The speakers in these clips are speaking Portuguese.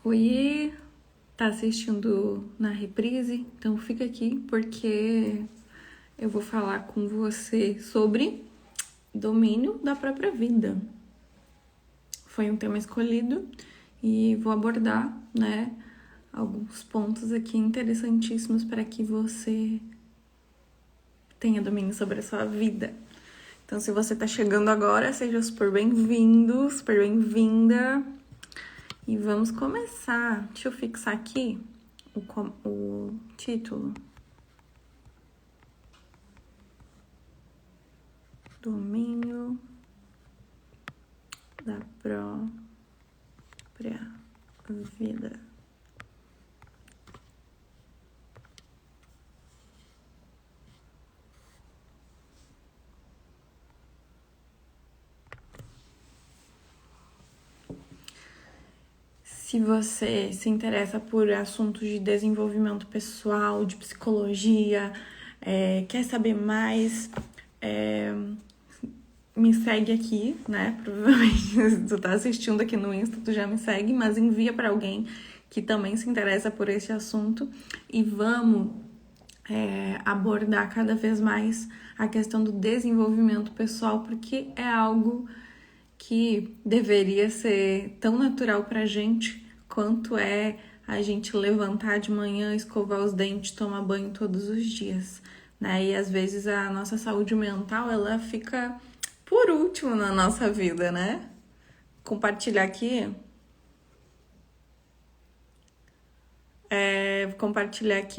Oi, tá assistindo na reprise? Então fica aqui porque eu vou falar com você sobre domínio da própria vida. Foi um tema escolhido e vou abordar, alguns pontos aqui interessantíssimos para que você tenha domínio sobre a sua vida. Então, se você tá chegando agora, seja super bem-vindo, super bem-vinda. E vamos começar. Deixa eu fixar aqui o título. Domínio da própria vida. Se você se interessa por assuntos de desenvolvimento pessoal, de psicologia, quer saber mais, me segue aqui, né? Provavelmente se tu tá assistindo aqui no Insta, tu já me segue, mas envia para alguém que também se interessa por esse assunto e vamos abordar cada vez mais a questão do desenvolvimento pessoal, porque é algo que deveria ser tão natural pra gente quanto é a gente levantar de manhã, escovar os dentes, tomar banho todos os dias, né? E às vezes a nossa saúde mental, ela fica por último na nossa vida, né? Compartilhar aqui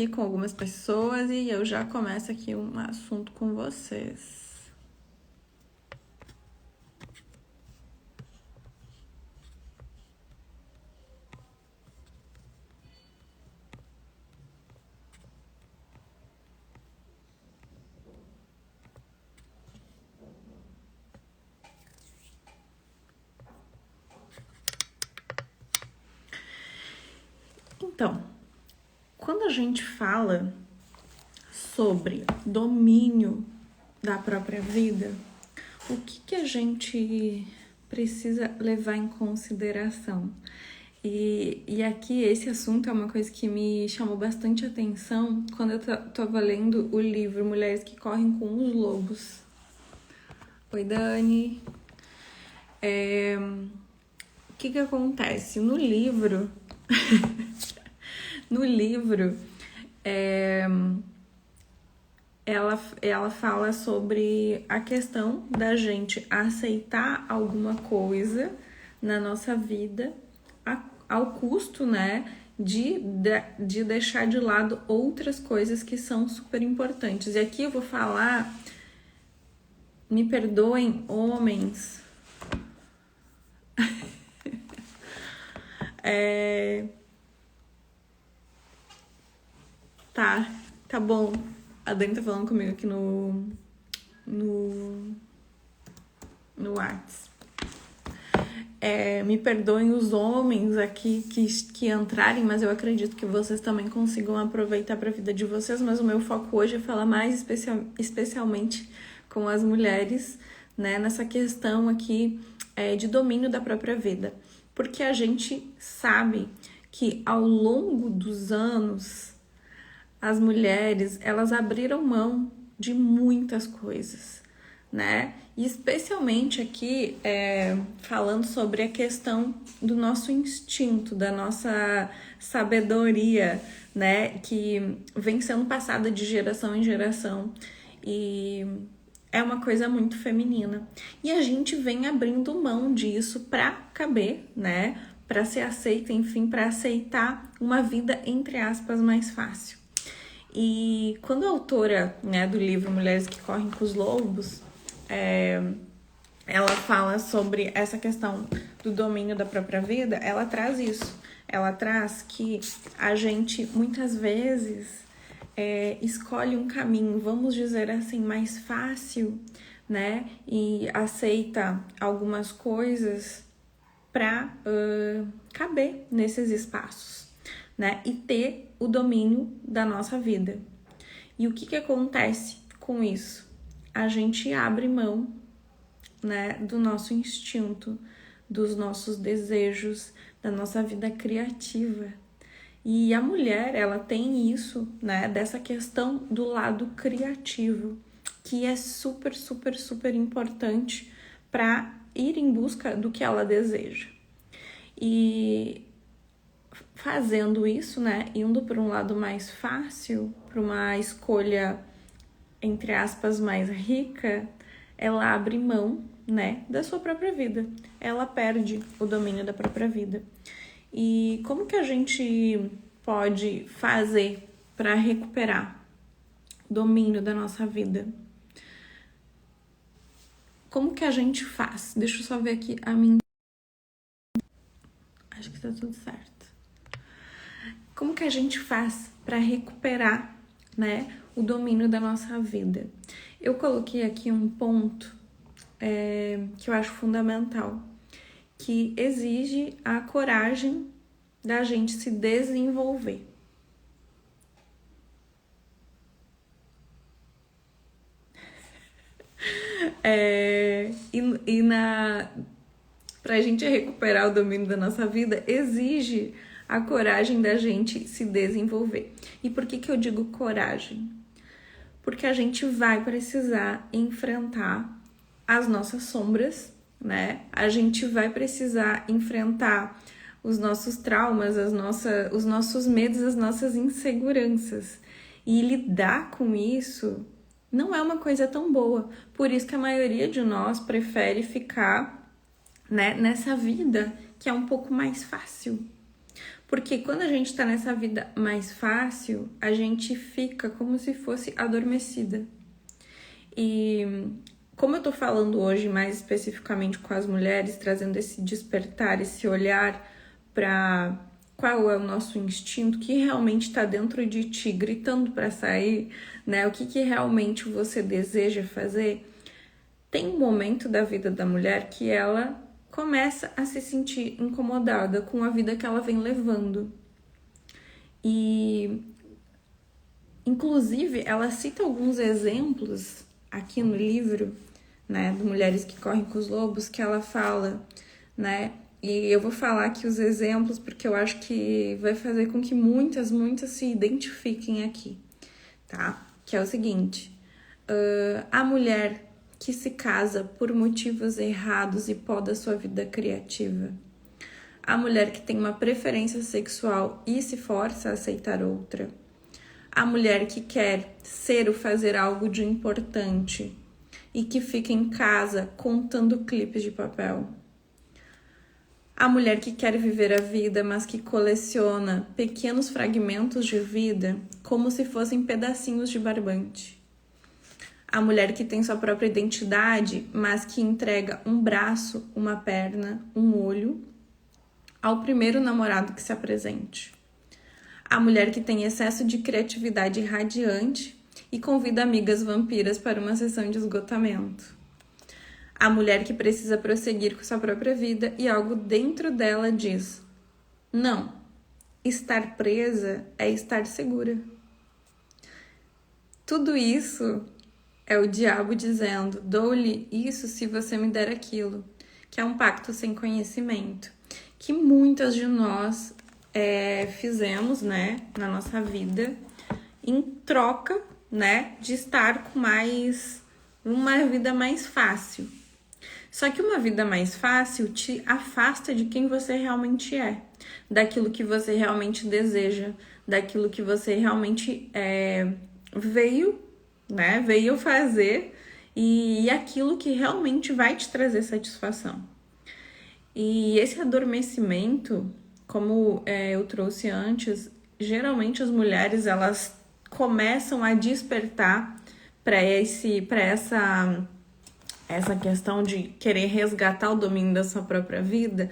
com algumas pessoas e eu já começo aqui um assunto com vocês. Então, quando a gente fala sobre domínio da própria vida, o que a gente precisa levar em consideração? E aqui esse assunto é uma coisa que me chamou bastante atenção quando eu tava lendo o livro Mulheres que Correm com os Lobos. Oi, Dani. O que acontece? No livro... ela fala sobre a questão da gente aceitar alguma coisa na nossa vida ao custo, né, de deixar de lado outras coisas que são super importantes. E aqui eu vou falar, me perdoem, homens, tá bom. A Dani tá falando comigo aqui no WhatsApp. Me perdoem os homens aqui que entrarem, mas eu acredito que vocês também consigam aproveitar para a vida de vocês, mas o meu foco hoje é falar mais especialmente com as mulheres, né, nessa questão aqui de domínio da própria vida. Porque a gente sabe que ao longo dos anos, as mulheres, elas abriram mão de muitas coisas, né? E especialmente aqui, falando sobre a questão do nosso instinto, da nossa sabedoria, né? Que vem sendo passada de geração em geração. E é uma coisa muito feminina. E a gente vem abrindo mão disso para caber, né? Para ser aceita, enfim, para aceitar uma vida, entre aspas, mais fácil. E quando a autora, né, do livro Mulheres que Correm com os Lobos, ela fala sobre essa questão do domínio da própria vida, ela traz isso. Ela traz que a gente, muitas vezes, escolhe um caminho, vamos dizer assim, mais fácil, né? E aceita algumas coisas para caber nesses espaços, né? E ter o domínio da nossa vida. E o que acontece com isso? A gente abre mão, né, do nosso instinto, dos nossos desejos, da nossa vida criativa. E a mulher, ela tem isso, né, dessa questão do lado criativo, que é super, super, super importante para ir em busca do que ela deseja. E fazendo isso, né, indo para um lado mais fácil, para uma escolha, entre aspas, mais rica, ela abre mão, né, da sua própria vida. Ela perde o domínio da própria vida. E como que a gente pode fazer para recuperar o domínio da nossa vida? Como que a gente faz? Deixa eu só ver aqui a minha... Acho que tá tudo certo. Como que a gente faz para recuperar, né, o domínio da nossa vida? Eu coloquei aqui um ponto que eu acho fundamental, que exige a coragem da gente se desenvolver. Pra gente recuperar o domínio da nossa vida, exige a coragem da gente se desenvolver. E por que eu digo coragem? Porque a gente vai precisar enfrentar as nossas sombras, né? A gente vai precisar enfrentar os nossos traumas, os nossos medos, as nossas inseguranças. E lidar com isso não é uma coisa tão boa. Por isso que a maioria de nós prefere ficar, né, nessa vida que é um pouco mais fácil. Porque quando a gente tá nessa vida mais fácil, a gente fica como se fosse adormecida. E como eu tô falando hoje mais especificamente com as mulheres, trazendo esse despertar, esse olhar para qual é o nosso instinto, que realmente está dentro de ti, gritando para sair, né? O que realmente você deseja fazer. Tem um momento da vida da mulher que ela começa a se sentir incomodada com a vida que ela vem levando. E, inclusive, ela cita alguns exemplos aqui no livro, né, de Mulheres que Correm com os Lobos, que ela fala, né, e eu vou falar aqui os exemplos porque eu acho que vai fazer com que muitas se identifiquem aqui, tá? Que é o seguinte, a mulher que se casa por motivos errados e poda sua vida criativa. A mulher que tem uma preferência sexual e se força a aceitar outra. A mulher que quer ser ou fazer algo de importante e que fica em casa contando clipes de papel. A mulher que quer viver a vida, mas que coleciona pequenos fragmentos de vida como se fossem pedacinhos de barbante. A mulher que tem sua própria identidade, mas que entrega um braço, uma perna, um olho ao primeiro namorado que se apresente. A mulher que tem excesso de criatividade radiante e convida amigas vampiras para uma sessão de esgotamento. A mulher que precisa prosseguir com sua própria vida e algo dentro dela diz: não, estar presa é estar segura. Tudo isso é o diabo dizendo: dou-lhe isso se você me der aquilo, que é um pacto sem conhecimento, que muitas de nós fizemos, né, na nossa vida, em troca, né, de estar com uma vida mais fácil. Só que uma vida mais fácil te afasta de quem você realmente é, daquilo que você realmente deseja, daquilo que você realmente veio fazer e aquilo que realmente vai te trazer satisfação. E esse adormecimento, como eu trouxe antes, geralmente as mulheres elas começam a despertar para essa questão de querer resgatar o domínio da sua própria vida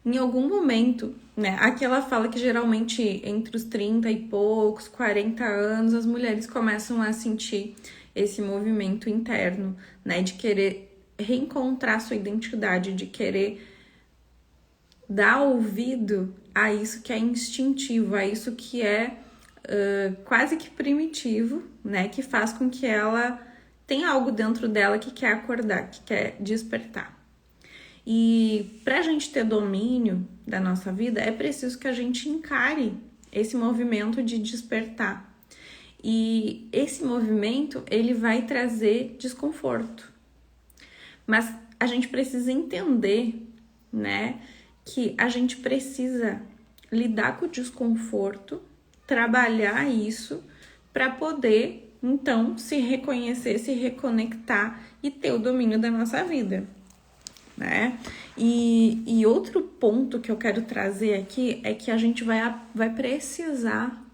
em algum momento, né? Aqui ela fala que geralmente entre os 30 e poucos, 40 anos, as mulheres começam a sentir esse movimento interno, né? De querer reencontrar sua identidade, de querer dar ouvido a isso que é instintivo, a isso que é quase que primitivo, né? Que faz com que ela tenha algo dentro dela que quer acordar, que quer despertar. E para a gente ter domínio da nossa vida, é preciso que a gente encare esse movimento de despertar. E esse movimento, ele vai trazer desconforto. Mas a gente precisa entender, né, que a gente precisa lidar com o desconforto, trabalhar isso para poder, então, se reconhecer, se reconectar e ter o domínio da nossa vida, né? E outro ponto que eu quero trazer aqui é que a gente vai precisar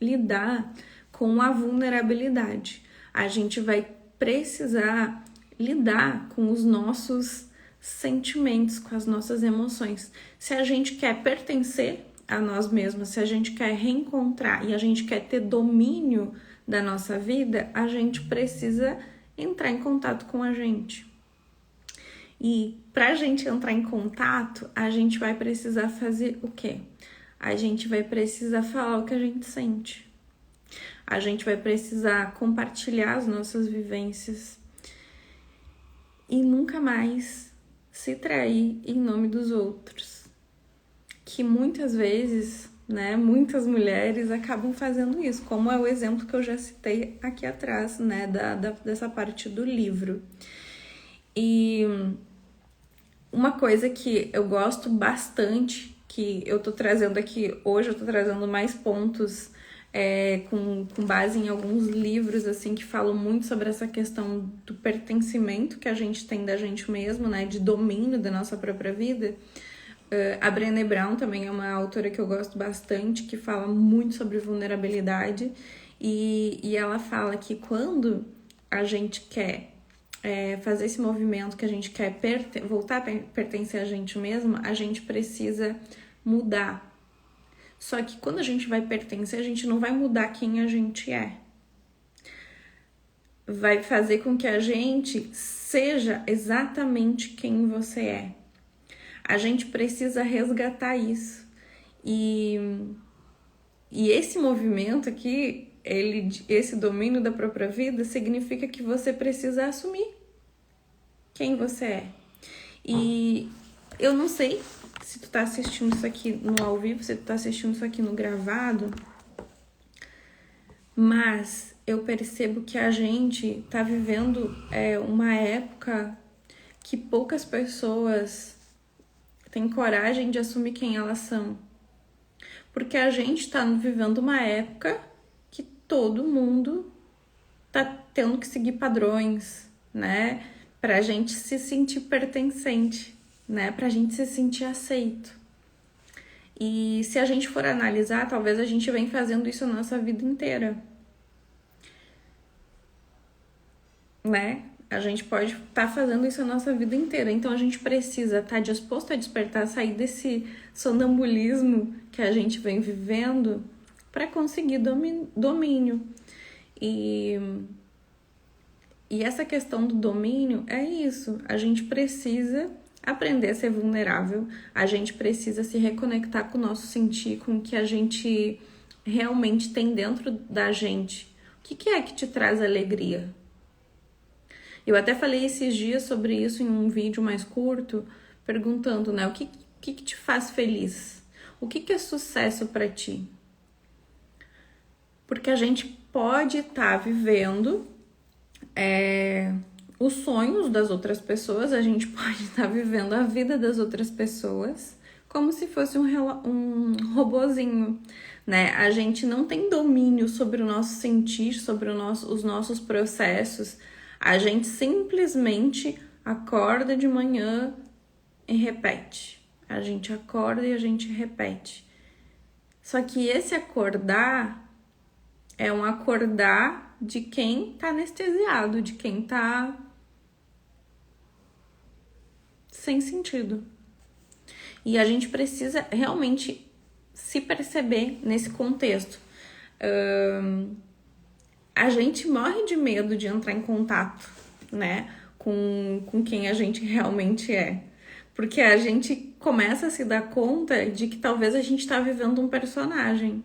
lidar com a vulnerabilidade. A gente vai precisar lidar com os nossos sentimentos, com as nossas emoções. Se a gente quer pertencer a nós mesmos, se a gente quer reencontrar e a gente quer ter domínio da nossa vida, a gente precisa entrar em contato com a gente. E para a gente entrar em contato, a gente vai precisar fazer o quê? A gente vai precisar falar o que a gente sente. A gente vai precisar compartilhar as nossas vivências e nunca mais se trair em nome dos outros. Que muitas vezes, né, muitas mulheres acabam fazendo isso, como é o exemplo que eu já citei aqui atrás, né, dessa parte do livro. E uma coisa que eu gosto bastante, que eu tô trazendo aqui hoje, eu tô trazendo mais pontos com base em alguns livros, assim, que falam muito sobre essa questão do pertencimento que a gente tem da gente mesmo, né, de domínio da nossa própria vida. A Brené Brown também é uma autora que eu gosto bastante, que fala muito sobre vulnerabilidade, e ela fala que quando a gente quer fazer esse movimento, que a gente quer voltar a pertencer a gente mesmo, a gente precisa mudar. Só que quando a gente vai pertencer, a gente não vai mudar quem a gente é. Vai fazer com que a gente seja exatamente quem você é. A gente precisa resgatar isso. E esse movimento aqui, esse domínio da própria vida, significa que você precisa assumir quem você é. E eu não sei se tu tá assistindo isso aqui no ao vivo, se tu tá assistindo isso aqui no gravado, mas eu percebo que a gente tá vivendo uma época que poucas pessoas têm coragem de assumir quem elas são. Porque a gente tá vivendo uma época que todo mundo tá tendo que seguir padrões, né? Pra gente se sentir pertencente, né? Pra gente se sentir aceito. E se a gente for analisar, talvez a gente venha fazendo isso a nossa vida inteira, né? A gente pode estar fazendo isso a nossa vida inteira. Então a gente precisa estar disposto a despertar, sair desse sonambulismo que a gente vem vivendo para conseguir domínio. E essa questão do domínio é isso. A gente precisa aprender a ser vulnerável. A gente precisa se reconectar com o nosso sentir, com o que a gente realmente tem dentro da gente. O que é que te traz alegria? Eu até falei esses dias sobre isso em um vídeo mais curto, perguntando, né, o que te faz feliz? O que é sucesso para ti? Porque a gente pode estar vivendo os sonhos das outras pessoas, a gente pode estar vivendo a vida das outras pessoas como se fosse um robozinho, né? A gente não tem domínio sobre o nosso sentir, sobre os nossos processos. A gente simplesmente acorda de manhã e repete. A gente acorda e a gente repete. Só que esse acordar é um acordar de quem tá anestesiado, de quem tá sem sentido. E a gente precisa realmente se perceber nesse contexto. A gente morre de medo de entrar em contato, né, com quem a gente realmente é. Porque a gente começa a se dar conta de que talvez a gente tá vivendo um personagem.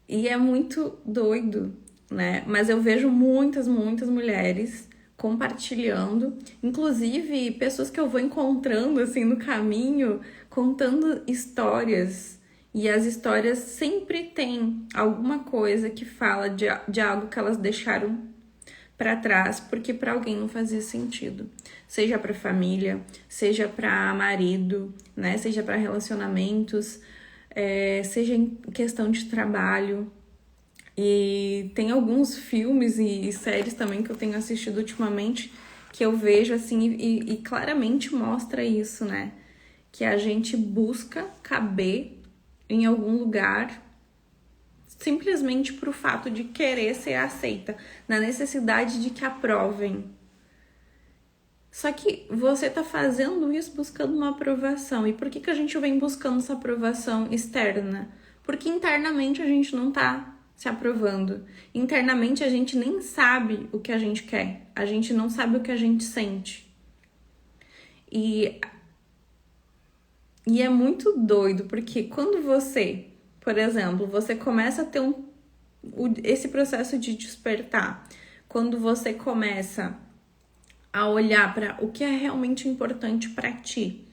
E é muito doido, né? Mas eu vejo muitas mulheres compartilhando, inclusive pessoas que eu vou encontrando assim no caminho, contando histórias. E as histórias sempre têm alguma coisa que fala de algo que elas deixaram para trás, porque para alguém não fazia sentido. Seja para família, seja para marido, né? Seja para relacionamentos, seja em questão de trabalho. E tem alguns filmes e séries também que eu tenho assistido ultimamente que eu vejo assim e claramente mostra isso, né? Que a gente busca caber em algum lugar simplesmente pro fato de querer ser aceita, na necessidade de que aprovem. Só que você tá fazendo isso buscando uma aprovação. E por que a gente vem buscando essa aprovação externa? Porque internamente a gente não tá se aprovando. Internamente a gente nem sabe o que a gente quer. A gente não sabe o que a gente sente. E é muito doido, porque quando você, por exemplo, você começa a ter esse processo de despertar, quando você começa a olhar para o que é realmente importante para ti,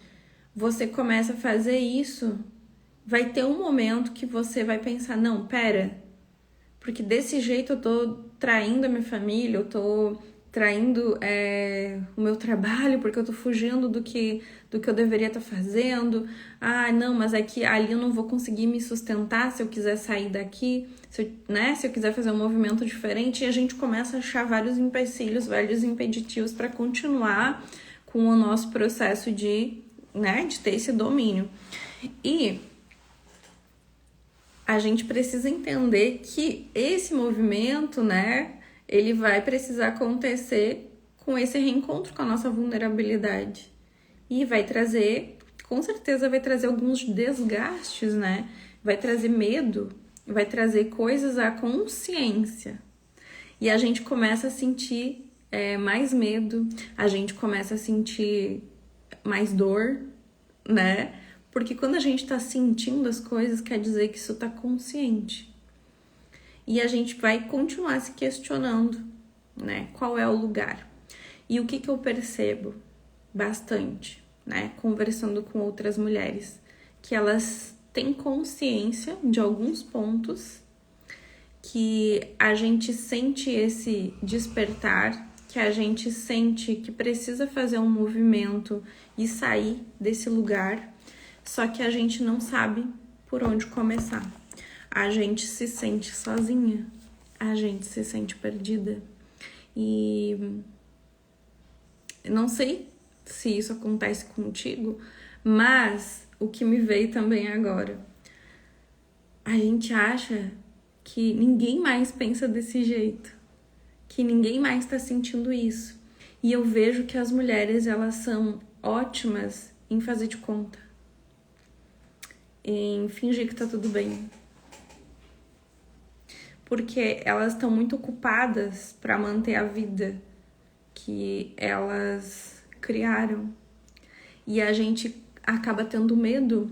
você começa a fazer isso, vai ter um momento que você vai pensar, não, pera, porque desse jeito eu tô traindo a minha família, eu tô traindo o meu trabalho, porque eu tô fugindo do que eu deveria estar fazendo. Ah, não, mas aqui ali eu não vou conseguir me sustentar se eu quiser sair daqui, se eu quiser fazer um movimento diferente. E a gente começa a achar vários empecilhos, vários impeditivos para continuar com o nosso processo de ter esse domínio. E a gente precisa entender que esse movimento, ele vai precisar acontecer com esse reencontro com a nossa vulnerabilidade. E vai trazer, com certeza vai trazer alguns desgastes, Vai trazer medo, vai trazer coisas à consciência. E a gente começa a sentir mais medo, a gente começa a sentir mais dor, Porque quando a gente tá sentindo as coisas, quer dizer que isso tá consciente. E a gente vai continuar se questionando, Qual é o lugar? E o que eu percebo bastante, Conversando com outras mulheres, que elas têm consciência de alguns pontos, que a gente sente esse despertar, que a gente sente que precisa fazer um movimento e sair desse lugar, só que a gente não sabe por onde começar. A gente se sente sozinha, a gente se sente perdida. E não sei se isso acontece contigo, mas o que me veio também agora, a gente acha que ninguém mais pensa desse jeito, que ninguém mais está sentindo isso. E eu vejo que as mulheres, elas são ótimas em fazer de conta, em fingir que tá tudo bem. Porque elas estão muito ocupadas para manter a vida que elas criaram. E a gente acaba tendo medo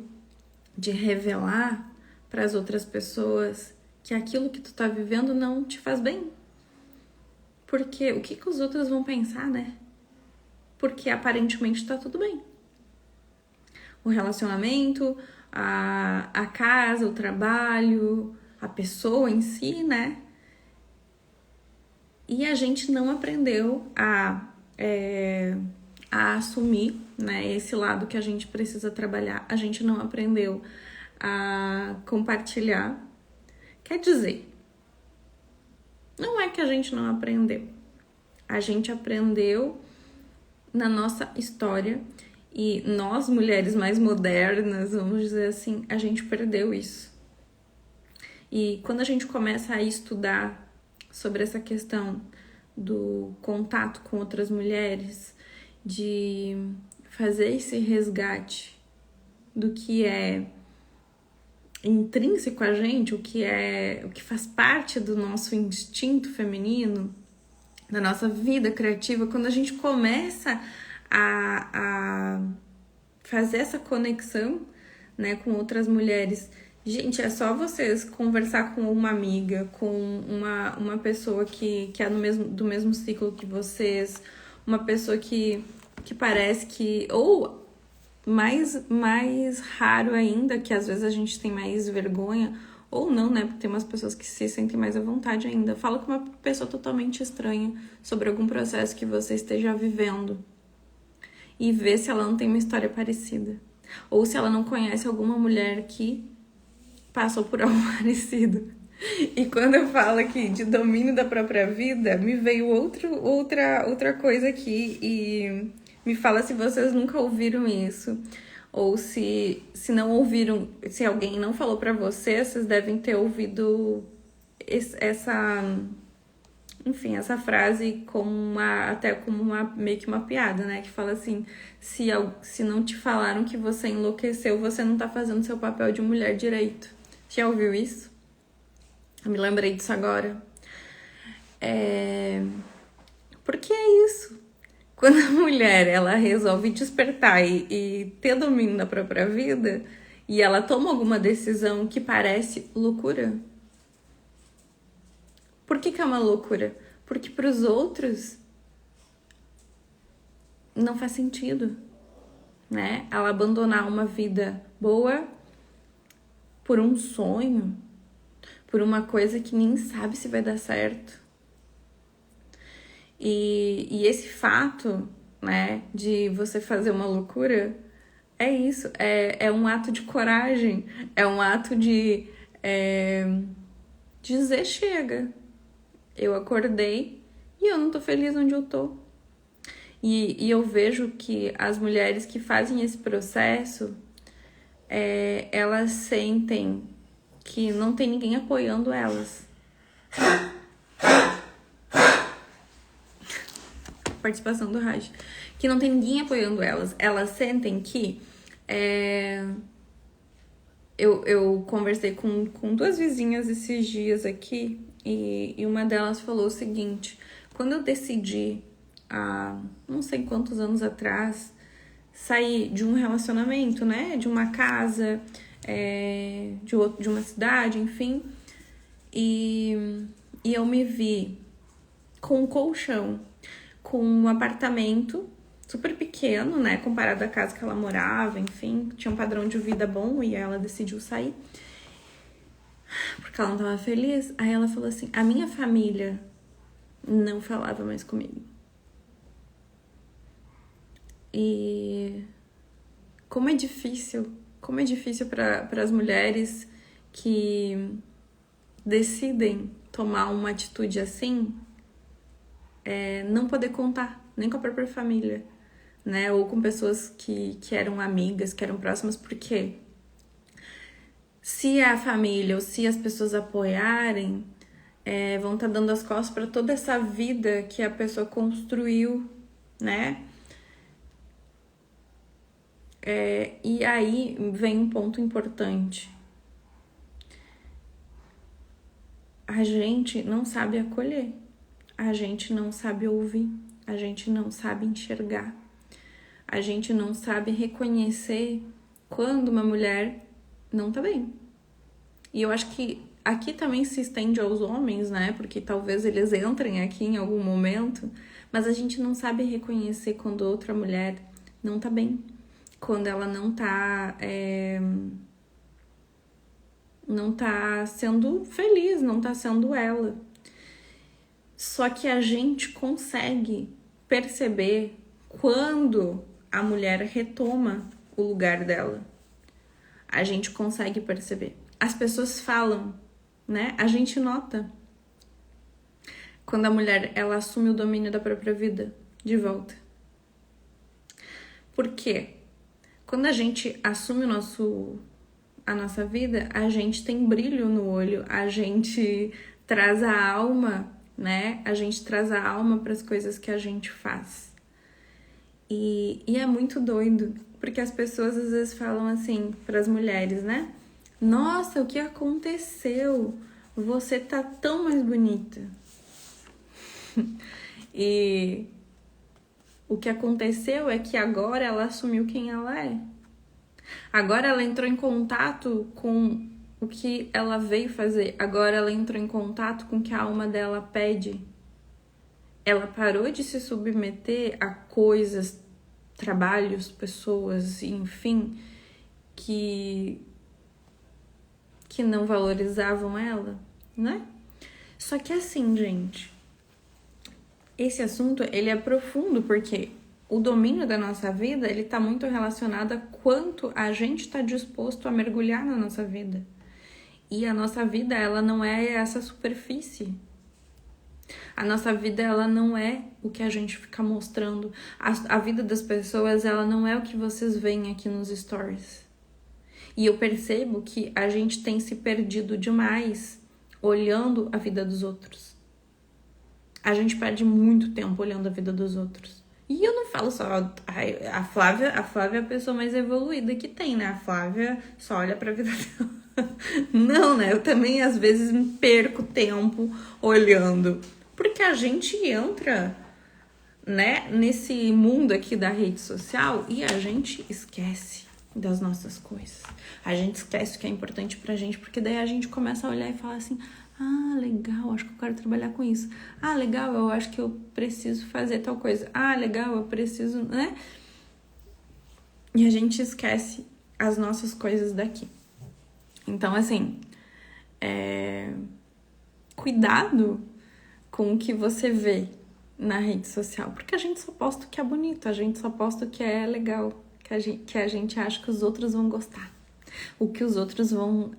de revelar para as outras pessoas que aquilo que tu tá vivendo não te faz bem. Porque o que os outros vão pensar, Porque aparentemente tá tudo bem. O relacionamento, a casa, o trabalho, a pessoa em si, E a gente não aprendeu a assumir, esse lado que a gente precisa trabalhar. A gente não aprendeu a compartilhar. Quer dizer, não é que a gente não aprendeu. A gente aprendeu na nossa história. E nós, mulheres mais modernas, vamos dizer assim, a gente perdeu isso. E quando a gente começa a estudar sobre essa questão do contato com outras mulheres, de fazer esse resgate do que é intrínseco a gente, o que faz parte do nosso instinto feminino, da nossa vida criativa, quando a gente começa a fazer essa conexão, com outras mulheres Gente, é só vocês conversar com uma amiga, com uma pessoa que é do mesmo ciclo que vocês, uma pessoa que parece que. Ou mais raro ainda, que às vezes a gente tem mais vergonha, ou não, né? Porque tem umas pessoas que se sentem mais à vontade ainda. Fala com uma pessoa totalmente estranha sobre algum processo que você esteja vivendo e vê se ela não tem uma história parecida. Ou se ela não conhece alguma mulher que passou por algo parecido. E quando eu falo aqui de domínio da própria vida, me veio outra coisa aqui e me fala se vocês nunca ouviram isso. Ou se não ouviram, se alguém não falou pra vocês, vocês devem ter ouvido essa, enfim, essa frase até como meio que uma piada, né? Que fala assim, se não te falaram que você enlouqueceu, você não tá fazendo seu papel de mulher direito. Já ouviu isso? Eu me lembrei disso agora. Porque é isso. Quando a mulher ela resolve despertar e ter domínio da própria vida e ela toma alguma decisão que parece loucura. Por que é uma loucura? Porque para os outros não faz sentido, né? Ela abandonar uma vida boa por um sonho, por uma coisa que nem sabe se vai dar certo. E esse fato, né, de você fazer uma loucura, é isso, é um ato de coragem, é um ato de dizer chega. Eu acordei e eu não tô feliz onde eu tô. E eu vejo que as mulheres que fazem esse processo, elas sentem que não tem ninguém apoiando elas. Participação do rádio. Que não tem ninguém apoiando elas. Elas sentem que... Eu conversei com duas vizinhas esses dias aqui e uma delas falou o seguinte: quando eu decidi, há não sei quantos anos atrás, sair de um relacionamento, né? De uma casa, de uma cidade, enfim. E eu me vi com um colchão, com um apartamento super pequeno, né, comparado à casa que ela morava, enfim, tinha um padrão de vida bom e ela decidiu sair porque ela não tava feliz. Aí ela falou assim: a minha família não falava mais comigo. E como é difícil para as mulheres que decidem tomar uma atitude assim, não poder contar nem com a própria família, né? Ou com pessoas que eram amigas, que eram próximas, porque se a família ou se as pessoas apoiarem, vão estar dando as costas para toda essa vida que a pessoa construiu, né? E aí vem um ponto importante. A gente não sabe acolher, a gente não sabe ouvir, a gente não sabe enxergar, a gente não sabe reconhecer quando uma mulher não tá bem. E eu acho que aqui também se estende aos homens, né? Porque talvez eles entrem aqui em algum momento, mas a gente não sabe reconhecer quando outra mulher não tá bem, quando ela não tá sendo feliz, não tá sendo ela. Só que a gente consegue perceber quando a mulher retoma o lugar dela. A gente consegue perceber. As pessoas falam, né? A gente nota quando a mulher ela assume o domínio da própria vida de volta. Por quê? Quando a gente assume a nossa vida, a gente tem brilho no olho, a gente traz a alma, né? A gente traz a alma para as coisas que a gente faz. E é muito doido, porque as pessoas às vezes falam assim para as mulheres, né? Nossa, o que aconteceu? Você tá tão mais bonita. E o que aconteceu é que agora ela assumiu quem ela é. Agora ela entrou em contato com o que ela veio fazer. Agora ela entrou em contato com o que a alma dela pede. Ela parou de se submeter a coisas, trabalhos, pessoas, enfim, que não valorizavam ela, né? Só que assim, gente, esse assunto, ele é profundo porque o domínio da nossa vida, ele tá muito relacionado a quanto a gente tá disposto a mergulhar na nossa vida. E a nossa vida, ela não é essa superfície. A nossa vida, ela não é o que a gente fica mostrando. A vida das pessoas, ela não é o que vocês veem aqui nos stories. E eu percebo que a gente tem se perdido demais olhando a vida dos outros. A gente perde muito tempo olhando a vida dos outros. E eu não falo só, a Flávia é a pessoa mais evoluída que tem, né? A Flávia só olha pra vida dela. Não, né? Eu também, às vezes, me perco tempo olhando. Porque a gente entra, né, nesse mundo aqui da rede social e a gente esquece das nossas coisas. A gente esquece o que é importante pra gente, porque daí a gente começa a olhar e falar assim, ah, legal, acho que eu quero trabalhar com isso. Ah, legal, eu acho que eu preciso fazer tal coisa. Ah, legal, eu preciso, né? E a gente esquece as nossas coisas daqui. Então, assim, cuidado com o que você vê na rede social, porque a gente só posta o que é bonito, a gente só posta o que é legal, que a gente acha que os outros vão gostar, o que os outros vão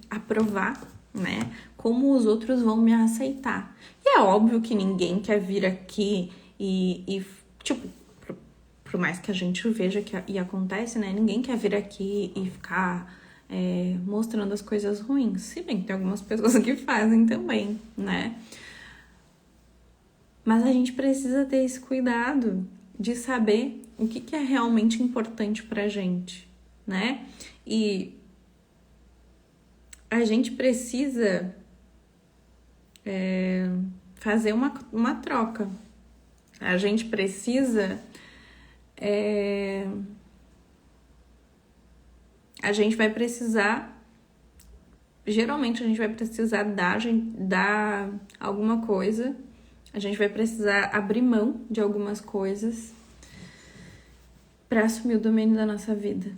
aprovar, né? Como os outros vão me aceitar. E é óbvio que ninguém quer vir aqui e tipo, por mais que a gente veja e acontece, né? Ninguém quer vir aqui e ficar mostrando as coisas ruins. Se bem que tem algumas pessoas que fazem também, né? Mas a gente precisa ter esse cuidado de saber o que é realmente importante pra gente, né? E a gente precisa fazer uma troca. A gente precisa... a gente vai precisar... Geralmente a gente vai precisar dar alguma coisa. A gente vai precisar abrir mão de algumas coisas para assumir o domínio da nossa vida,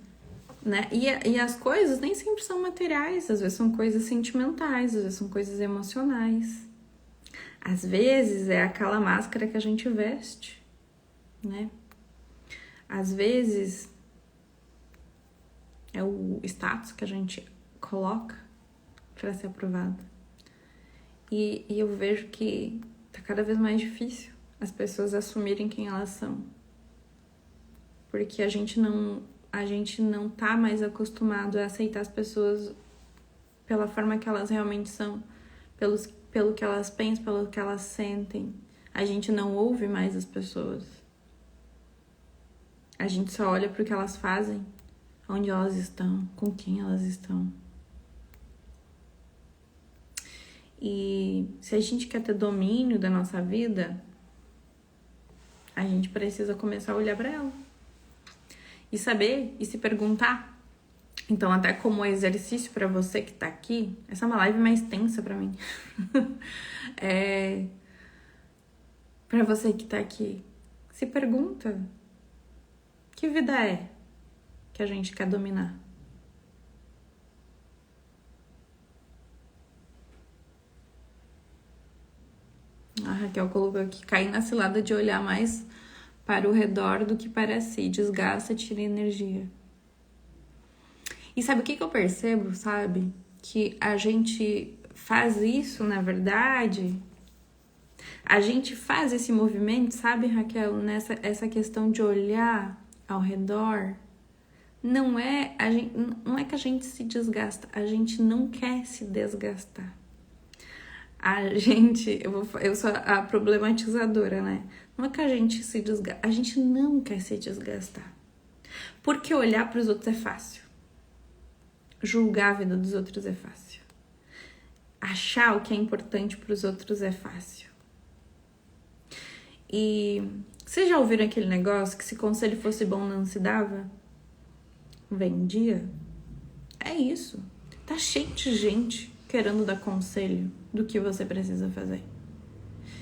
né? E as coisas nem sempre são materiais, às vezes são coisas sentimentais, às vezes são coisas emocionais. Às vezes é aquela máscara que a gente veste, né? Às vezes é o status que a gente coloca para ser aprovado. E eu vejo que tá cada vez mais difícil as pessoas assumirem quem elas são. Porque a gente não tá mais acostumado a aceitar as pessoas pela forma que elas realmente são, pelo que elas pensam, pelo que elas sentem. A gente não ouve mais as pessoas. A gente só olha pro que elas fazem, onde elas estão, com quem elas estão. E se a gente quer ter domínio da nossa vida, a gente precisa começar a olhar para ela. E saber, e se perguntar. Então, até como exercício para você que tá aqui, essa é uma live mais tensa para mim. Para você que tá aqui, se pergunta: que vida é que a gente quer dominar? A Raquel colocou aqui: cair na cilada de olhar mais para o redor do que para si. Desgasta, tira energia. E sabe o que eu percebo, sabe? Que a gente faz isso, na verdade... A gente faz esse movimento, sabe, Raquel? Essa questão de olhar ao redor. Não é que a gente se desgasta. A gente não quer se desgastar. Eu sou a problematizadora, né? Não é que a gente se desgasta, a gente não quer se desgastar. Porque olhar para os outros é fácil. Julgar a vida dos outros é fácil. Achar o que é importante para os outros é fácil. E vocês já ouviram aquele negócio que se conselho fosse bom não se dava? Vendia? É isso. Tá cheio de gente querendo dar conselho do que você precisa fazer.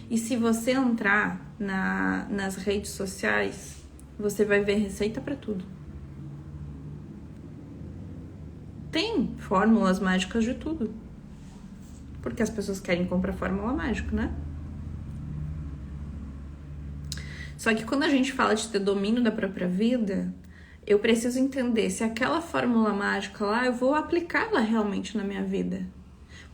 E se você entrar nas redes sociais, você vai ver receita para tudo. Tem fórmulas mágicas de tudo. Porque as pessoas querem comprar fórmula mágica, né? Só que quando a gente fala de ter domínio da própria vida, eu preciso entender se aquela fórmula mágica lá, eu vou aplicá-la realmente na minha vida.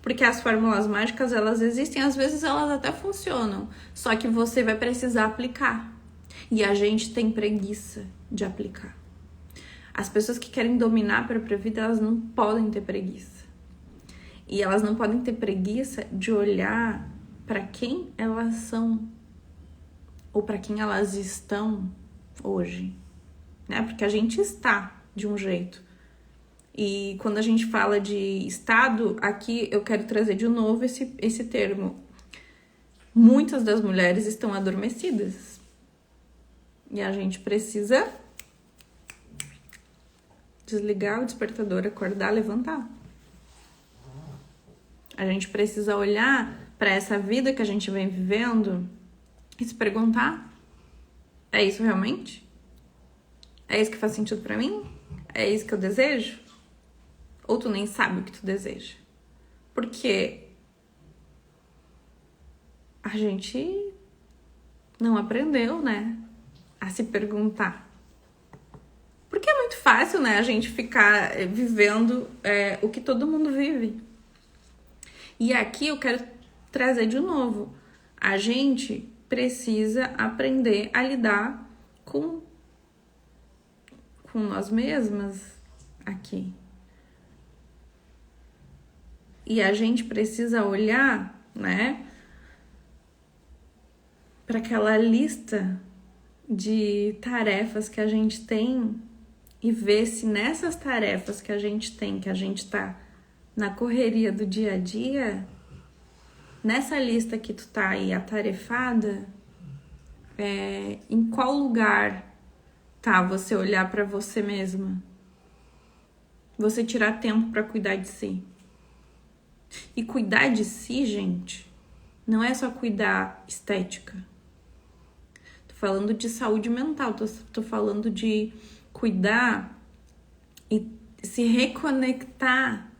Porque as fórmulas mágicas, elas existem, às vezes elas até funcionam, só que você vai precisar aplicar. E a gente tem preguiça de aplicar. As pessoas que querem dominar a própria vida, elas não podem ter preguiça. E elas não podem ter preguiça de olhar para quem elas são ou para quem elas estão hoje, né? Porque a gente está de um jeito. E quando a gente fala de estado, aqui eu quero trazer de novo esse termo. Muitas das mulheres estão adormecidas. E a gente precisa desligar o despertador, acordar, levantar. A gente precisa olhar para essa vida que a gente vem vivendo e se perguntar: é isso realmente? É isso que faz sentido para mim? É isso que eu desejo? Ou tu nem sabe o que tu deseja? Porque a gente não aprendeu, né, a se perguntar. Porque é muito fácil, né, a gente ficar vivendo o que todo mundo vive. E aqui eu quero trazer de novo. A gente precisa aprender a lidar com nós mesmas aqui. E a gente precisa olhar, né, para aquela lista de tarefas que a gente tem e ver se nessas tarefas que a gente tem, que a gente tá na correria do dia a dia, nessa lista que tu tá aí atarefada, em qual lugar tá você olhar para você mesma? Você tirar tempo para cuidar de si. E cuidar de si, gente, não é só cuidar estética. Tô falando de saúde mental, tô falando de cuidar e se reconectar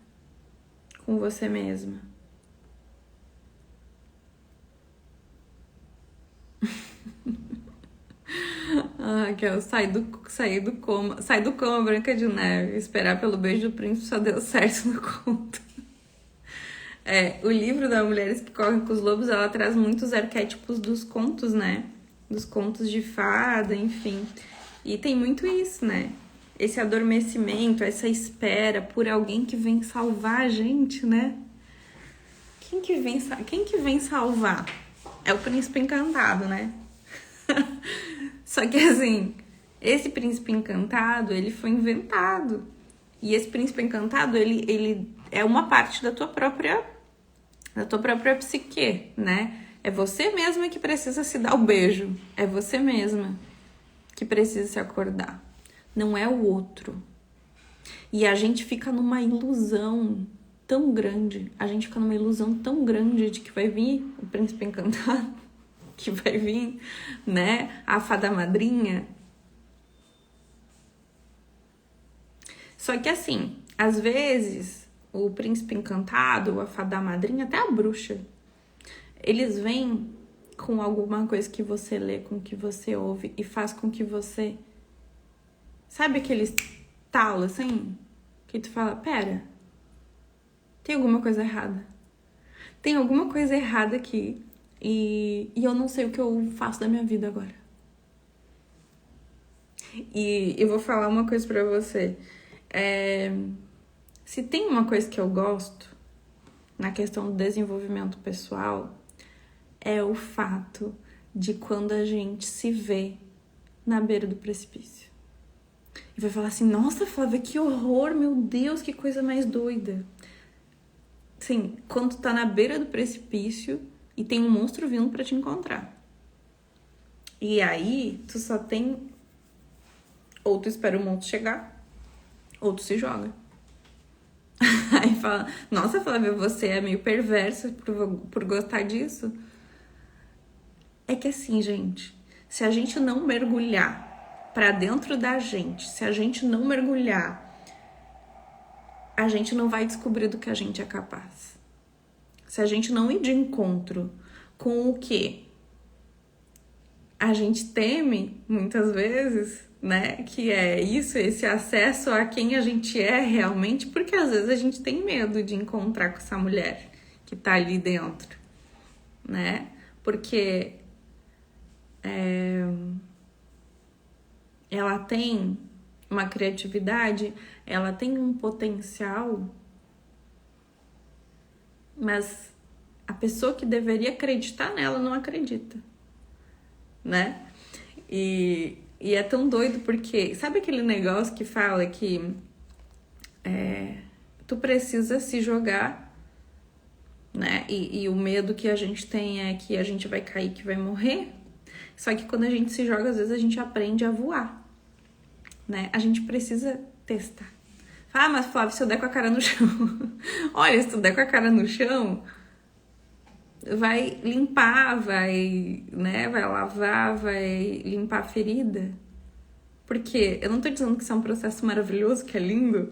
com você mesma. Que eu saí do coma, Branca de Neve. Esperar pelo beijo do príncipe só deu certo no conto. O livro da Mulheres que Correm com os Lobos, ela traz muitos arquétipos dos contos, né? Dos contos de fada, enfim. E tem muito isso, né? Esse adormecimento, essa espera por alguém que vem salvar a gente, né? Quem que vem salvar? É o príncipe encantado, né? Só que assim, esse príncipe encantado, ele foi inventado. E esse príncipe encantado, ele é uma parte da tua própria psique, né? É você mesma que precisa se dar o beijo. É você mesma que precisa se acordar. Não é o outro. E a gente fica numa ilusão tão grande. De que vai vir o príncipe encantado. Que vai vir, né? A fada madrinha. Só que assim, às vezes, o príncipe encantado, a fada madrinha, até a bruxa, eles vêm com alguma coisa que você lê, com que você ouve e faz com que você... Sabe aquele estalo, assim? Que tu fala, pera, tem alguma coisa errada. Tem alguma coisa errada aqui e eu não sei o que eu faço da minha vida agora. E eu vou falar uma coisa pra você. Se tem uma coisa que eu gosto na questão do desenvolvimento pessoal, é o fato de quando a gente se vê na beira do precipício. E vai falar assim, nossa, Flávia, que horror, meu Deus, que coisa mais doida. Sim, quando tu tá na beira do precipício e tem um monstro vindo pra te encontrar. E aí, tu só tem... Ou tu espera o monstro chegar, ou tu se joga. Aí fala, nossa, Flávia, você é meio perversa por gostar disso. É que assim, gente, se a gente não mergulhar pra dentro da gente, se a gente não mergulhar, a gente não vai descobrir do que a gente é capaz. Se a gente não ir de encontro com o que a gente teme, muitas vezes, né? Que é isso, esse acesso a quem a gente é realmente, porque às vezes a gente tem medo de encontrar com essa mulher que tá ali dentro, né? Porque ela tem uma criatividade, ela tem um potencial, mas a pessoa que deveria acreditar nela não acredita, né? E é tão doido porque, sabe aquele negócio que fala que tu precisa se jogar, né? E o medo que a gente tem é que a gente vai cair, que vai morrer. Só que quando a gente se joga, às vezes a gente aprende a voar, né? A gente precisa testar. Ah, mas Flávio, se eu der com a cara no chão... Olha, se tu der com a cara no chão, vai limpar, vai lavar, vai limpar a ferida. Porque eu não tô dizendo que isso é um processo maravilhoso, que é lindo,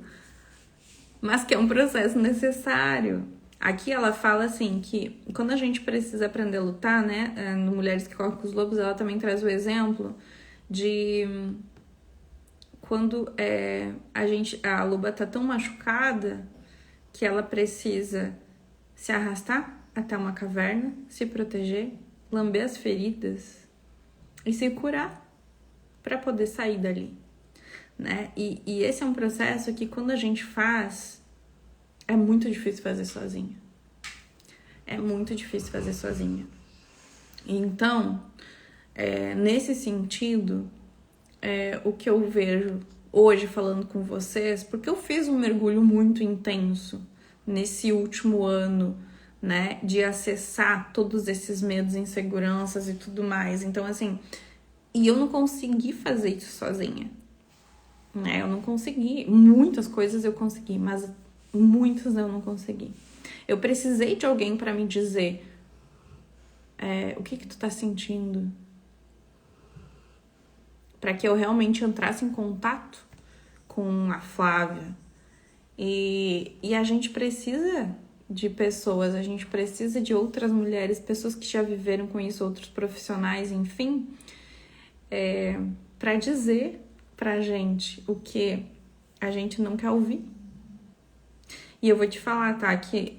mas que é um processo necessário. Aqui ela fala assim, que quando a gente precisa aprender a lutar, né, no Mulheres que Correm com os Lobos, ela também traz o exemplo de quando a loba tá tão machucada que ela precisa se arrastar até uma caverna, se proteger, lamber as feridas e se curar para poder sair dali, né? E esse é um processo que quando a gente faz, é muito difícil fazer sozinha. É muito difícil fazer sozinha. Então, nesse sentido, o que eu vejo hoje falando com vocês, porque eu fiz um mergulho muito intenso nesse último ano, né, de acessar todos esses medos, inseguranças e tudo mais. Então, assim, e eu não consegui fazer isso sozinha, né? Eu não consegui. Muitas coisas eu consegui, mas muitas eu não consegui. Eu precisei de alguém para me dizer o que tu tá sentindo, para que eu realmente entrasse em contato com a Flávia. E a gente precisa de pessoas, a gente precisa de outras mulheres, pessoas que já viveram com isso, outros profissionais, enfim, para dizer pra gente o que a gente não quer ouvir. E eu vou te falar, tá, que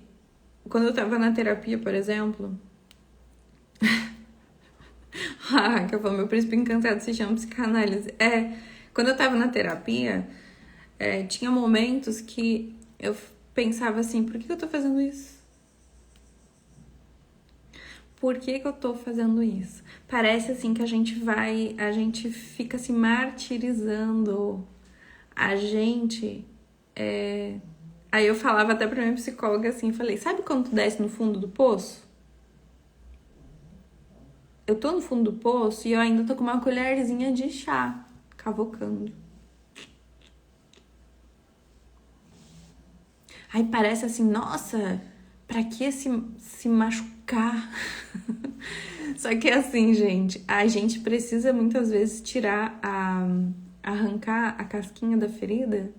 quando eu tava na terapia, por exemplo... que eu falo, meu príncipe encantado se chama psicanálise. Quando eu tava na terapia, tinha momentos que eu pensava assim, por que eu tô fazendo isso? Por que eu tô fazendo isso? Parece assim que a gente fica se martirizando. Aí eu falava até pra minha psicóloga assim, falei, sabe quando tu desce no fundo do poço? Eu tô no fundo do poço e eu ainda tô com uma colherzinha de chá, cavocando. Aí parece assim, nossa, pra que se machucar? Só que assim, gente, a gente precisa muitas vezes arrancar a casquinha da ferida,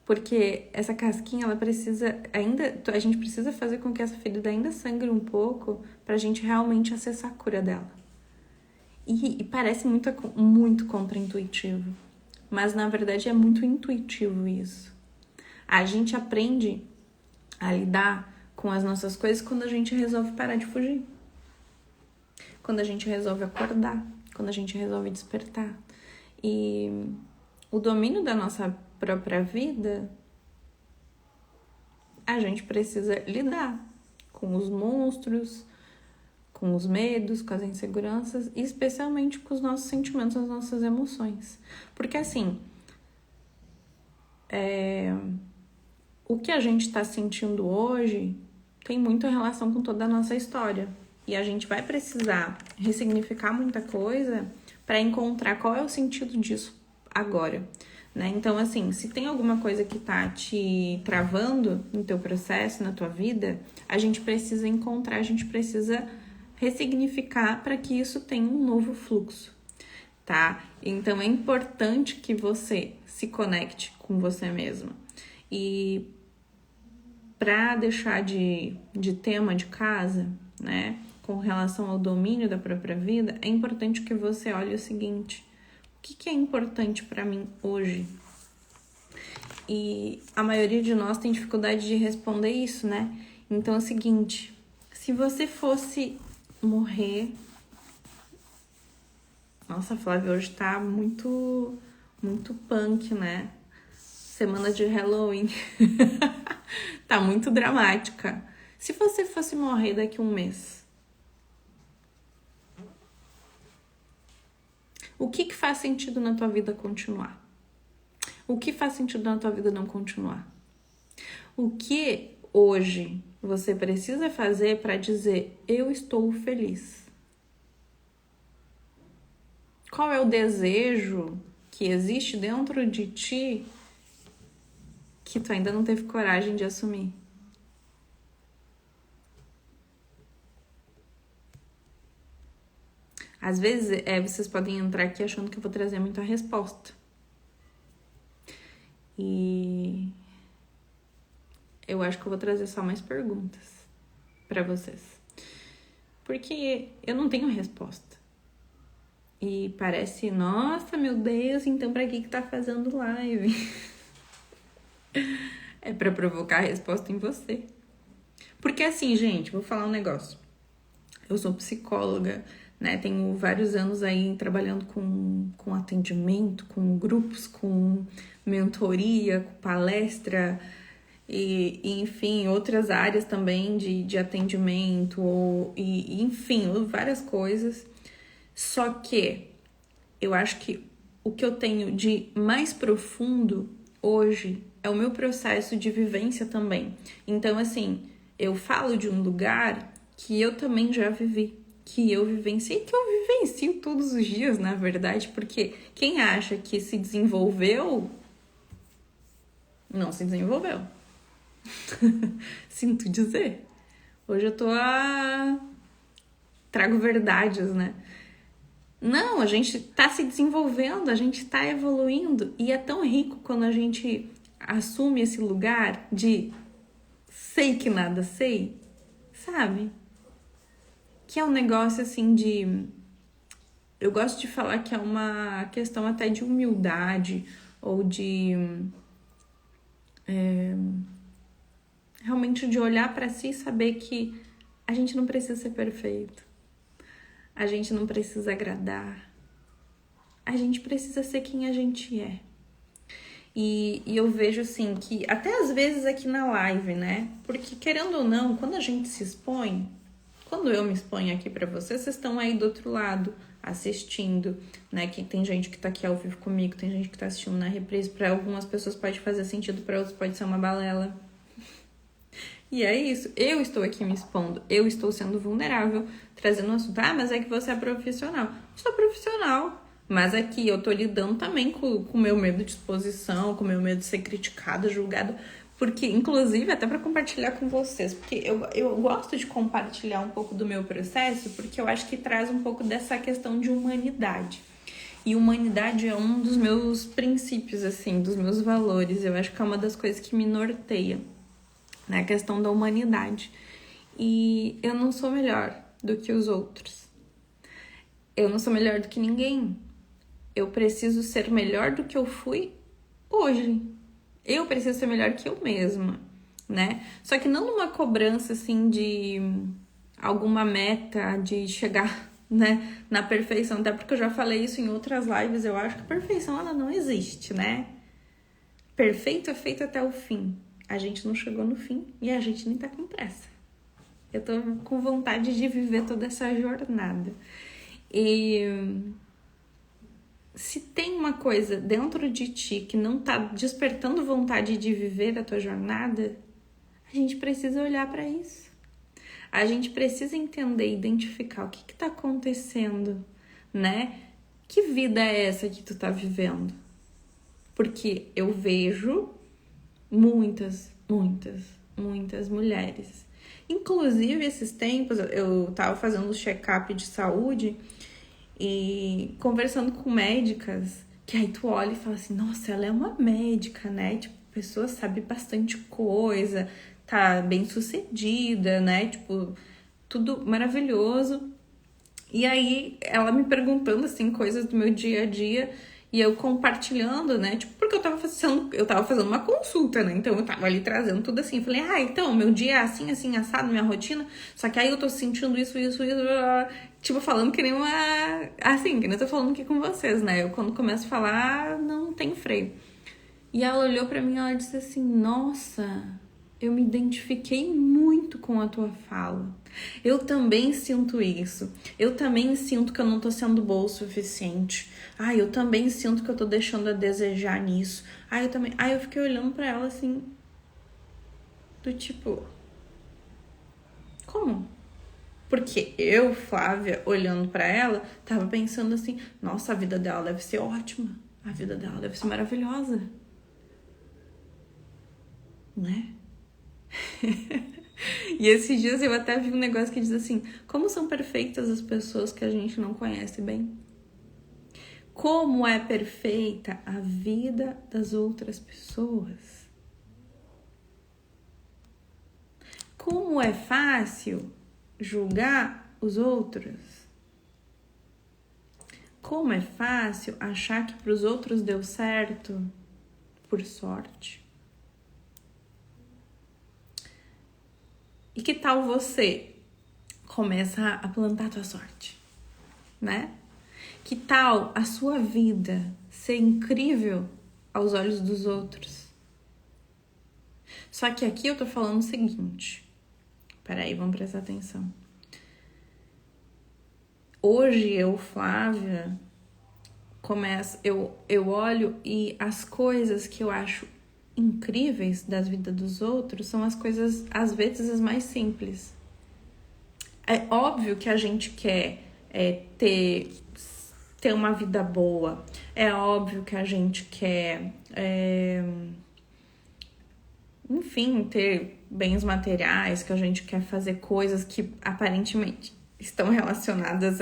porque essa casquinha, a gente precisa fazer com que essa ferida ainda sangre um pouco pra gente realmente acessar a cura dela. E parece muito contraintuitivo, mas na verdade é muito intuitivo isso. A gente aprende a lidar com as nossas coisas quando a gente resolve parar de fugir. Quando a gente resolve acordar, quando a gente resolve despertar. E o domínio da nossa própria vida, a gente precisa lidar com os monstros, com os medos, com as inseguranças e especialmente com os nossos sentimentos, as nossas emoções. Porque assim, o que a gente está sentindo hoje tem muita relação com toda a nossa história. E a gente vai precisar ressignificar muita coisa para encontrar qual é o sentido disso agora, né? Então, assim, se tem alguma coisa que tá te travando no teu processo, na tua vida, a gente precisa encontrar, a gente precisa ressignificar para que isso tenha um novo fluxo, tá? Então, é importante que você se conecte com você mesma. E para deixar de tema de casa, né, com relação ao domínio da própria vida, é importante que você olhe o seguinte: o que é importante para mim hoje? E a maioria de nós tem dificuldade de responder isso, né? Então é o seguinte: se você fosse morrer... Nossa, a Flávia hoje tá muito punk, né? Semana de Halloween. Tá muito dramática. Se você fosse morrer daqui a um mês, o que faz sentido na tua vida continuar? O que faz sentido na tua vida não continuar? O que hoje você precisa fazer para dizer: eu estou feliz? Qual é o desejo que existe dentro de ti que tu ainda não teve coragem de assumir? Às vezes, vocês podem entrar aqui achando que eu vou trazer muita resposta. E eu acho que eu vou trazer só mais perguntas para vocês. Porque eu não tenho resposta. E parece, nossa, meu Deus, então pra que tá fazendo live? É pra provocar a resposta em você. Porque assim, gente, vou falar um negócio. Eu sou psicóloga, né? Tenho vários anos aí trabalhando com atendimento, com grupos, com mentoria, com palestra e enfim, outras áreas também de atendimento, enfim, várias coisas. Só que eu acho que o que eu tenho de mais profundo hoje é o meu processo de vivência também. Então, assim, eu falo de um lugar que eu também já vivi, que eu vivenciei, que eu vivencio todos os dias, na verdade, porque quem acha que se desenvolveu, não se desenvolveu. Sinto dizer. Hoje eu trago verdades, né? Não, a gente tá se desenvolvendo, a gente tá evoluindo, e é tão rico quando a gente assume esse lugar de sei que nada sei, sabe? Que é um negócio assim de... Eu gosto de falar que é uma questão até de humildade, ou de... realmente de olhar pra si e saber que a gente não precisa ser perfeito. A gente não precisa agradar. A gente precisa ser quem a gente é. E eu vejo assim que até às vezes aqui na live, né? Porque querendo ou não, quando a gente se expõe, quando eu me exponho aqui pra vocês estão aí do outro lado assistindo, né? Que tem gente que tá aqui ao vivo comigo, tem gente que tá assistindo na reprise. Pra algumas pessoas pode fazer sentido, pra outras pode ser uma balela. E é isso, eu estou aqui me expondo, eu estou sendo vulnerável, trazendo um assunto. Ah, mas é que você é profissional. Eu sou profissional, mas aqui eu tô lidando também com o meu medo de exposição, com o meu medo de ser criticada, julgada. Porque, inclusive, até para compartilhar com vocês, porque eu gosto de compartilhar um pouco do meu processo, porque eu acho que traz um pouco dessa questão de humanidade. E humanidade é um dos meus princípios, assim, dos meus valores. Eu acho que é uma das coisas que me norteia, né? A questão da humanidade. E eu não sou melhor do que os outros. Eu não sou melhor do que ninguém. Eu preciso ser melhor do que eu fui hoje. Eu preciso ser melhor que eu mesma, né? Só que não numa cobrança, assim, de alguma meta, de chegar, né, na perfeição. Até porque eu já falei isso em outras lives. Eu acho que a perfeição, ela não existe, né? Perfeito é feito até o fim. A gente não chegou no fim e a gente nem tá com pressa. Eu tô com vontade de viver toda essa jornada. E se tem uma coisa dentro de ti que não tá despertando vontade de viver a tua jornada, a gente precisa olhar para isso. A gente precisa entender, identificar o que tá acontecendo, né? Que vida é essa que tu tá vivendo? Porque eu vejo muitas mulheres. Inclusive, esses tempos, eu tava fazendo um check-up de saúde e conversando com médicas, que aí tu olha e fala assim, nossa, ela é uma médica, né? Tipo, a pessoa sabe bastante coisa, tá bem sucedida, né? Tipo, tudo maravilhoso. E aí, ela me perguntando, assim, coisas do meu dia a dia, e eu compartilhando, né? Tipo, porque eu tava fazendo uma consulta, né? Então, eu tava ali trazendo tudo assim. Eu falei, então, meu dia é assim, assim, assado, minha rotina. Só que aí eu tô sentindo isso. Tipo, falando que nem uma... Assim, que nem eu tô falando aqui com vocês, né? Eu, quando começo a falar, não tem freio. E ela olhou pra mim e ela disse assim, nossa, eu me identifiquei muito com a tua fala. Eu também sinto isso. Eu também sinto que eu não tô sendo boa o suficiente. Eu também sinto que eu tô deixando a desejar nisso. Eu também... eu fiquei olhando pra ela assim, do tipo... Como? Porque eu, Flávia, olhando pra ela, tava pensando assim, nossa, a vida dela deve ser ótima. A vida dela deve ser maravilhosa. Né? E esses dias eu até vi um negócio que diz assim, como são perfeitas as pessoas que a gente não conhece bem? Como é perfeita a vida das outras pessoas? Como é fácil julgar os outros? Como é fácil achar que para os outros deu certo por sorte? E que tal você começa a plantar a tua sorte, né? Que tal a sua vida ser incrível aos olhos dos outros? Só que aqui eu tô falando o seguinte. Peraí, vamos prestar atenção. Hoje eu, Flávia, eu olho e as coisas que eu acho incríveis das vidas dos outros são as coisas, às vezes, as mais simples. É óbvio que a gente quer ter uma vida boa. É óbvio que a gente quer, enfim, ter bens materiais, que a gente quer fazer coisas que aparentemente estão relacionadas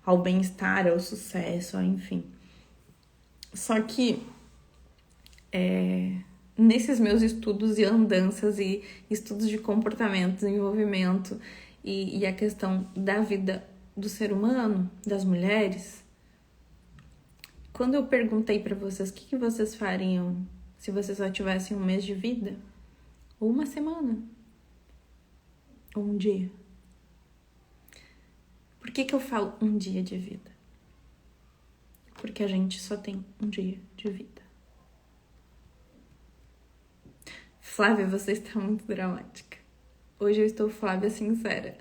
ao bem-estar, ao sucesso, enfim. Só que nesses meus estudos e andanças e estudos de comportamento, desenvolvimento e a questão da vida do ser humano, das mulheres, quando eu perguntei para vocês o que vocês fariam se vocês só tivessem um mês de vida, ou uma semana, ou um dia. Por que eu falo um dia de vida? Porque a gente só tem um dia de vida. Flávia, você está muito dramática. Hoje eu estou Flávia sincera.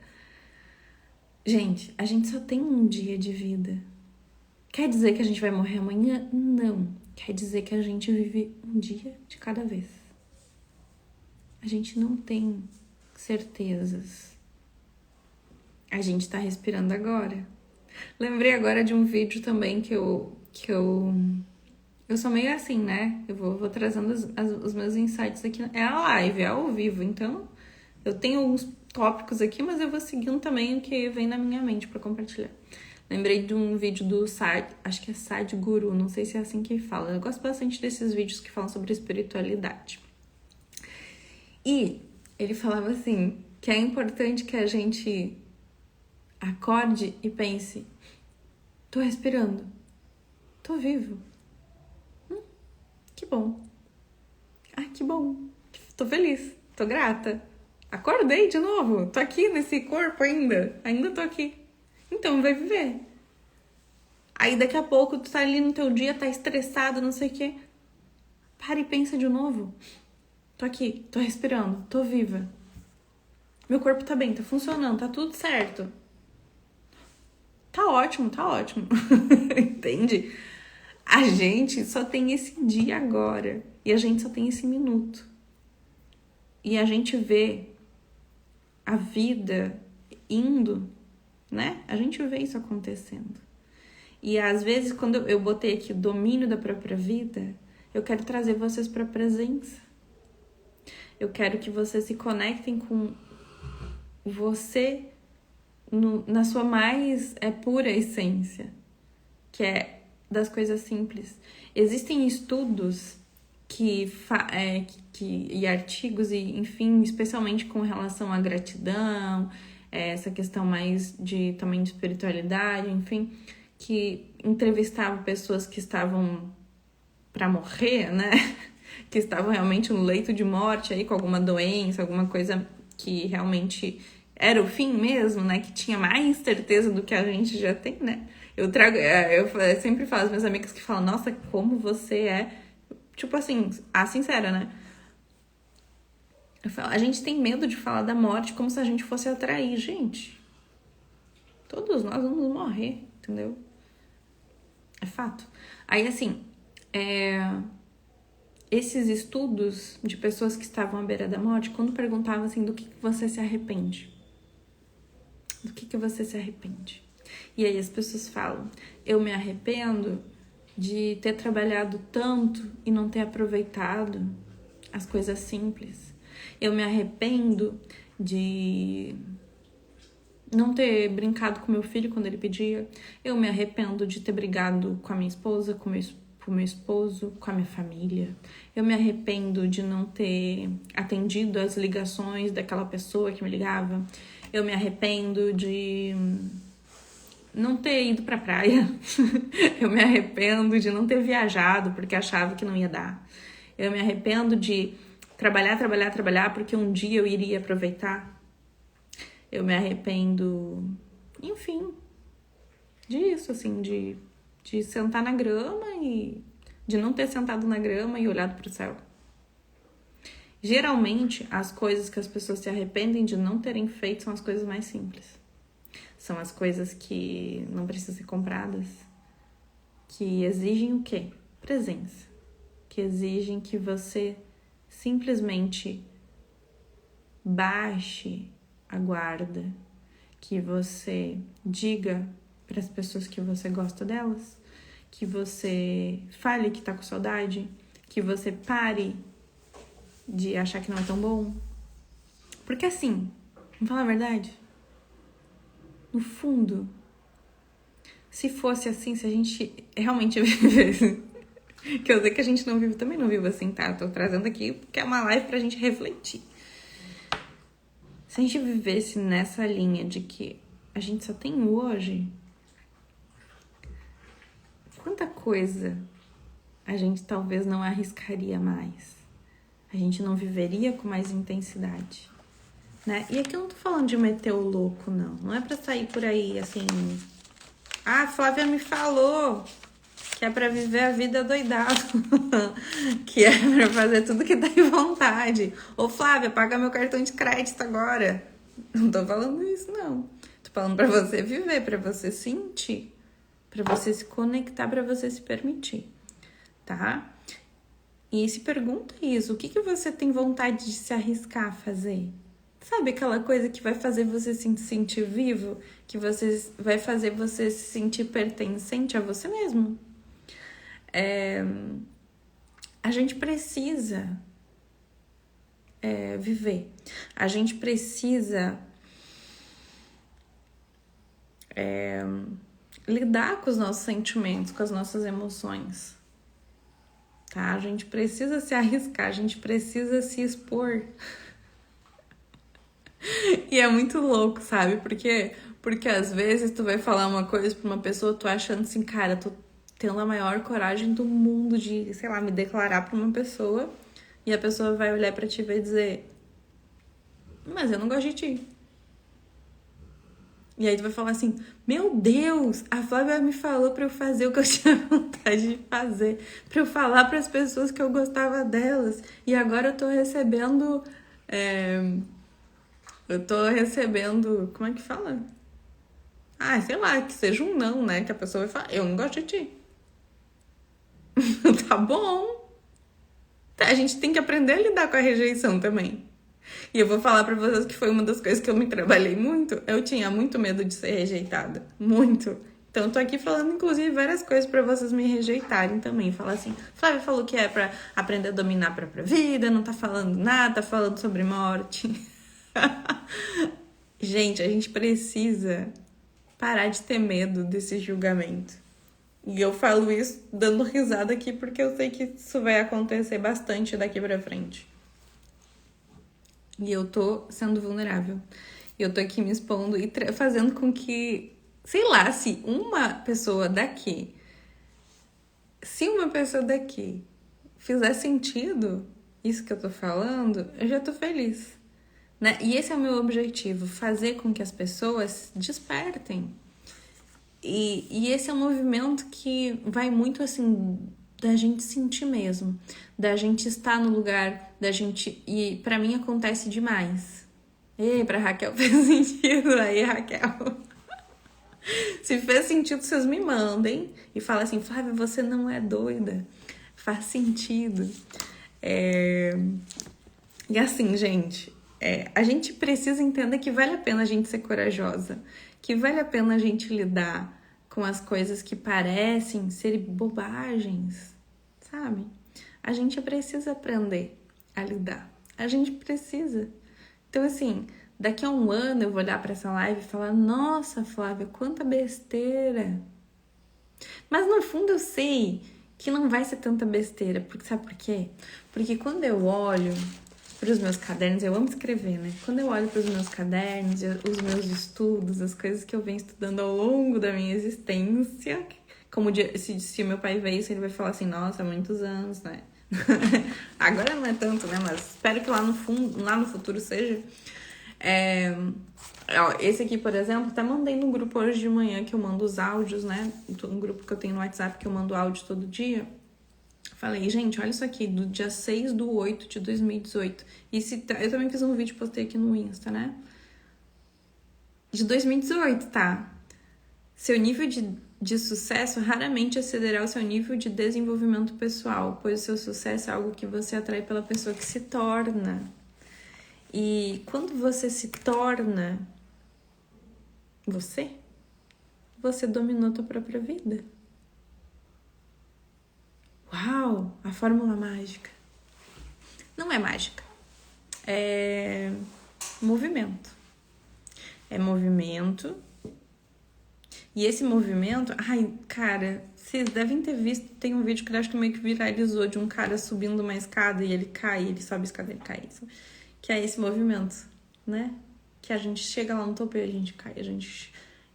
Gente, a gente só tem um dia de vida. Quer dizer que a gente vai morrer amanhã? Não. Quer dizer que a gente vive um dia de cada vez. A gente não tem certezas. A gente tá respirando agora. Lembrei agora de um vídeo também que eu sou meio assim, né? Eu vou trazendo os meus insights aqui. É a live, é ao vivo. Então, eu tenho alguns tópicos aqui, mas eu vou seguindo também o que vem na minha mente pra compartilhar. Lembrei de um vídeo do acho que é Sadhguru, não sei se é assim que fala. Eu gosto bastante desses vídeos que falam sobre espiritualidade. E ele falava assim, que é importante que a gente acorde e pense, tô respirando, tô vivo. Que bom. Ai, que bom. Tô feliz, tô grata. Acordei de novo, tô aqui nesse corpo ainda tô aqui. Então vai viver. Aí daqui a pouco tu tá ali no teu dia, tá estressado, não sei o quê. Para e pensa de novo. Tô aqui, tô respirando, tô viva. Meu corpo tá bem, tá funcionando, tá tudo certo. Tá ótimo, tá ótimo. Entende? A gente só tem esse dia agora. E a gente só tem esse minuto. E a gente vê a vida indo, né? A gente vê isso acontecendo. E às vezes, quando eu botei aqui o domínio da própria vida, Eu quero trazer vocês para a presença. Eu quero que vocês se conectem com você na sua mais pura essência, que é das coisas simples. Existem estudos e artigos, e enfim, especialmente com relação à gratidão, essa questão mais também de espiritualidade, enfim, que entrevistavam pessoas que estavam para morrer, né? Que estavam realmente no leito de morte aí com alguma doença, alguma coisa que realmente era o fim mesmo, né? Que tinha mais certeza do que a gente já tem, né? Eu sempre falo às minhas amigas que falam, nossa, como você é, tipo assim, sincera, né? Eu falo, a gente tem medo de falar da morte como se a gente fosse atrair, gente. Todos nós vamos morrer, entendeu? É fato. Aí, assim, esses estudos de pessoas que estavam à beira da morte, quando perguntavam assim, do que você se arrepende? Do que você se arrepende? E aí as pessoas falam, eu me arrependo de ter trabalhado tanto e não ter aproveitado as coisas simples. Eu me arrependo de não ter brincado com meu filho quando ele pedia. Eu me arrependo de ter brigado com a minha esposa, com o meu esposo, com a minha família. Eu me arrependo de não ter atendido as ligações daquela pessoa que me ligava. Eu me arrependo de não ter ido pra praia. Eu me arrependo de não ter viajado porque achava que não ia dar. Eu me arrependo de trabalhar porque um dia eu iria aproveitar. Eu me arrependo, enfim, disso, assim, de sentar na grama e de não ter sentado na grama e olhado pro céu. Geralmente, as coisas que as pessoas se arrependem de não terem feito são as coisas mais simples. São as coisas que não precisam ser compradas, que exigem o quê? Presença. Que exigem que você simplesmente baixe a guarda, que você diga para as pessoas que você gosta delas, que você fale que tá com saudade, que você pare de achar que não é tão bom. Porque assim, vamos falar a verdade? No fundo, se fosse assim, se a gente realmente vivesse, que eu sei que a gente não vive, também não vive assim, tá? Eu tô trazendo aqui porque é uma live pra gente refletir. Se a gente vivesse nessa linha de que a gente só tem hoje, quanta coisa a gente talvez não arriscaria mais. A gente não viveria com mais intensidade, né? E aqui eu não tô falando de meter o louco, não. Não é pra sair por aí, assim... Ah, Flávia me falou que é pra viver a vida doidado. Que é pra fazer tudo que dá em vontade. Ô, Flávia, paga meu cartão de crédito agora. Não tô falando isso, não. Tô falando pra você viver, pra você sentir, pra você se conectar, pra você se permitir, tá? E se pergunta isso, o que você tem vontade de se arriscar a fazer? Sabe aquela coisa que vai fazer você se sentir vivo? Que vai fazer você se sentir pertencente a você mesmo? A gente precisa viver. A gente precisa lidar com os nossos sentimentos, com as nossas emoções. Tá? A gente precisa se arriscar, a gente precisa se expor. E é muito louco, sabe? Porque às vezes tu vai falar uma coisa pra uma pessoa, tu achando assim, cara, tô tendo a maior coragem do mundo de, sei lá, me declarar pra uma pessoa, e a pessoa vai olhar pra ti e vai dizer, mas eu não gosto de ti. E aí tu vai falar assim, meu Deus, a Flávia me falou pra eu fazer o que eu tinha vontade de fazer, pra eu falar pras pessoas que eu gostava delas, e agora eu tô recebendo... como é que fala? Ah, sei lá, que seja um não, né? Que a pessoa vai falar, eu não gosto de ti. Tá bom. A gente tem que aprender a lidar com a rejeição também. E eu vou falar pra vocês que foi uma das coisas que eu me trabalhei muito. Eu tinha muito medo de ser rejeitada. Muito. Então, eu tô aqui falando, inclusive, várias coisas pra vocês me rejeitarem também. Falar assim, Flávia falou que é pra aprender a dominar a própria vida, não tá falando nada, tá falando sobre morte. Gente, a gente precisa parar de ter medo desse julgamento. E eu falo isso dando risada aqui porque eu sei que isso vai acontecer bastante daqui pra frente. E eu tô sendo vulnerável. E eu tô aqui me expondo e fazendo com que, sei lá, se uma pessoa daqui fizer sentido isso que eu tô falando, eu já tô feliz, né? E esse é o meu objetivo, fazer com que as pessoas despertem. E esse é um movimento que vai muito assim da gente sentir mesmo, da gente estar no lugar, da gente. E pra mim acontece demais. Ei, pra Raquel fez sentido aí, Raquel. Se fez sentido, vocês me mandem e falem assim, Flávia, você não é doida. Faz sentido. E assim, gente, a gente precisa entender que vale a pena a gente ser corajosa, que vale a pena a gente lidar com as coisas que parecem ser bobagens, sabe? A gente precisa aprender a lidar. A gente precisa. Então, assim, daqui a um ano eu vou olhar para essa live e falar, nossa, Flávia, quanta besteira. Mas no fundo eu sei que não vai ser tanta besteira, porque sabe por quê? Porque quando eu olho para os meus cadernos, eu amo escrever, né? Quando eu olho para os meus cadernos, os meus estudos, as coisas que eu venho estudando ao longo da minha existência, como se meu pai ver isso, ele vai falar assim, nossa, há muitos anos, né? Agora não é tanto, né? Mas espero que lá no futuro seja. Esse aqui, por exemplo, até mandei no grupo hoje de manhã que eu mando os áudios, né? Um grupo que eu tenho no WhatsApp que eu mando áudio todo dia. Falei, gente, olha isso aqui, do dia 6/8/2018. Eu também fiz um vídeo, postei aqui no Insta, né? De 2018, tá? Seu nível de sucesso raramente excederá o seu nível de desenvolvimento pessoal, pois o seu sucesso é algo que você atrai pela pessoa que se torna. E quando você se torna você dominou a tua própria vida. Uau, a fórmula mágica. Não é mágica. É movimento. É movimento. E esse movimento... Ai, cara, vocês devem ter visto... Tem um vídeo que eu acho que meio que viralizou de um cara subindo uma escada e ele cai, ele sobe a escada e ele cai. Que é esse movimento, né? Que a gente chega lá no topo e a gente cai,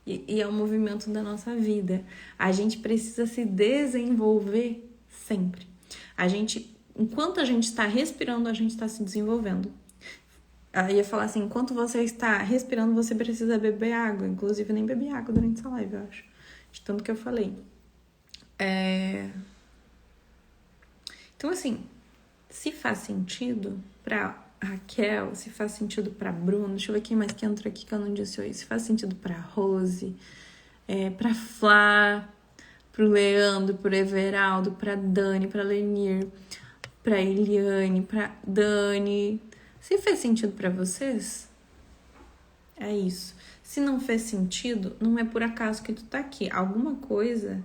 E é o movimento da nossa vida. A gente precisa se desenvolver sempre. Enquanto a gente está respirando, a gente está se desenvolvendo. Eu ia falar assim, enquanto você está respirando, você precisa beber água. Inclusive, eu nem bebi água durante essa live, eu acho. De tanto que eu falei. Então, assim, se faz sentido pra Raquel, se faz sentido pra Bruna, deixa eu ver quem mais que entrou aqui que eu não disse hoje. Se faz sentido pra Rose, pra Flá, pro Leandro, pro Everaldo, pra Dani, pra Lenir, pra Eliane, pra Dani. Se fez sentido pra vocês, é isso. Se não fez sentido, não é por acaso que tu tá aqui. Alguma coisa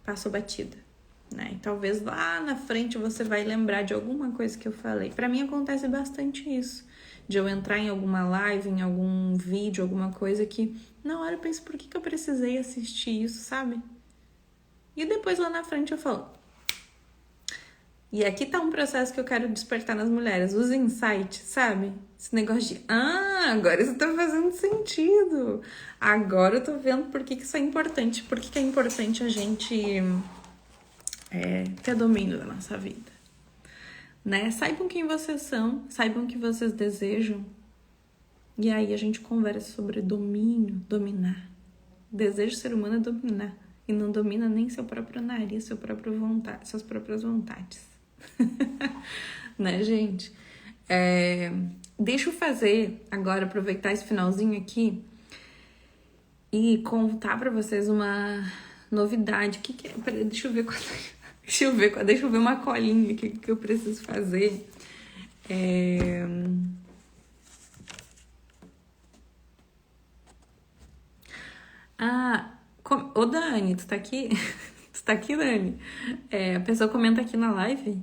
passou batida, né? E talvez lá na frente você vai lembrar de alguma coisa que eu falei. Pra mim acontece bastante isso. De eu entrar em alguma live, em algum vídeo, alguma coisa que na hora eu penso, por que eu precisei assistir isso, sabe? E depois lá na frente eu falo. E aqui tá um processo que eu quero despertar nas mulheres. Os insights, sabe? Esse negócio de, agora isso tá fazendo sentido. Agora eu tô vendo por que isso é importante. Por que é importante a gente ter domínio da nossa vida. Né? Saibam quem vocês são, saibam o que vocês desejam. E aí a gente conversa sobre domínio, dominar. O desejo do ser humano é dominar. E não domina nem seu próprio nariz, suas próprias vontades. Né, gente? Deixa eu fazer agora, aproveitar esse finalzinho aqui e contar pra vocês uma novidade. O que é? Peraí, deixa eu ver uma colinha aqui que eu preciso fazer. Ô, Dani, tu tá aqui? Tu tá aqui, Dani? A pessoa comenta aqui na live?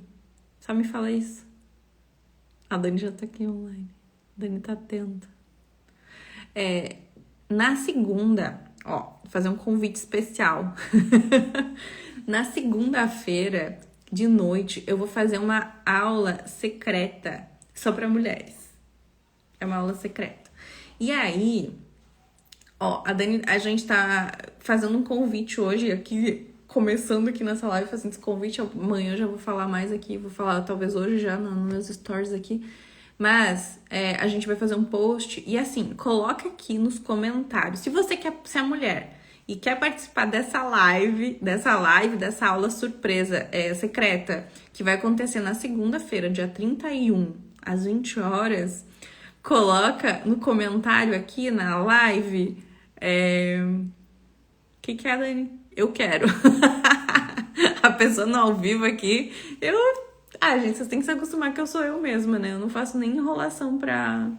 Só me fala isso. A Dani já tá aqui online. A Dani tá atenta. Na segunda, ó, vou fazer um convite especial. Na segunda-feira de noite, eu vou fazer uma aula secreta só pra mulheres. É uma aula secreta. E aí, ó, a gente tá fazendo um convite hoje aqui, começando aqui nessa live, fazendo esse convite. Amanhã eu já vou falar mais aqui, vou falar talvez hoje já nos meus stories aqui. Mas a gente vai fazer um post e assim, coloca aqui nos comentários. Se você é mulher e quer participar dessa aula surpresa, secreta, que vai acontecer na segunda-feira, dia 31, às 20 horas, coloca no comentário aqui na live. Que é, Dani? Eu quero. A pessoa no ao vivo aqui, gente, vocês têm que se acostumar que eu sou eu mesma, né? Eu não faço nem enrolação pra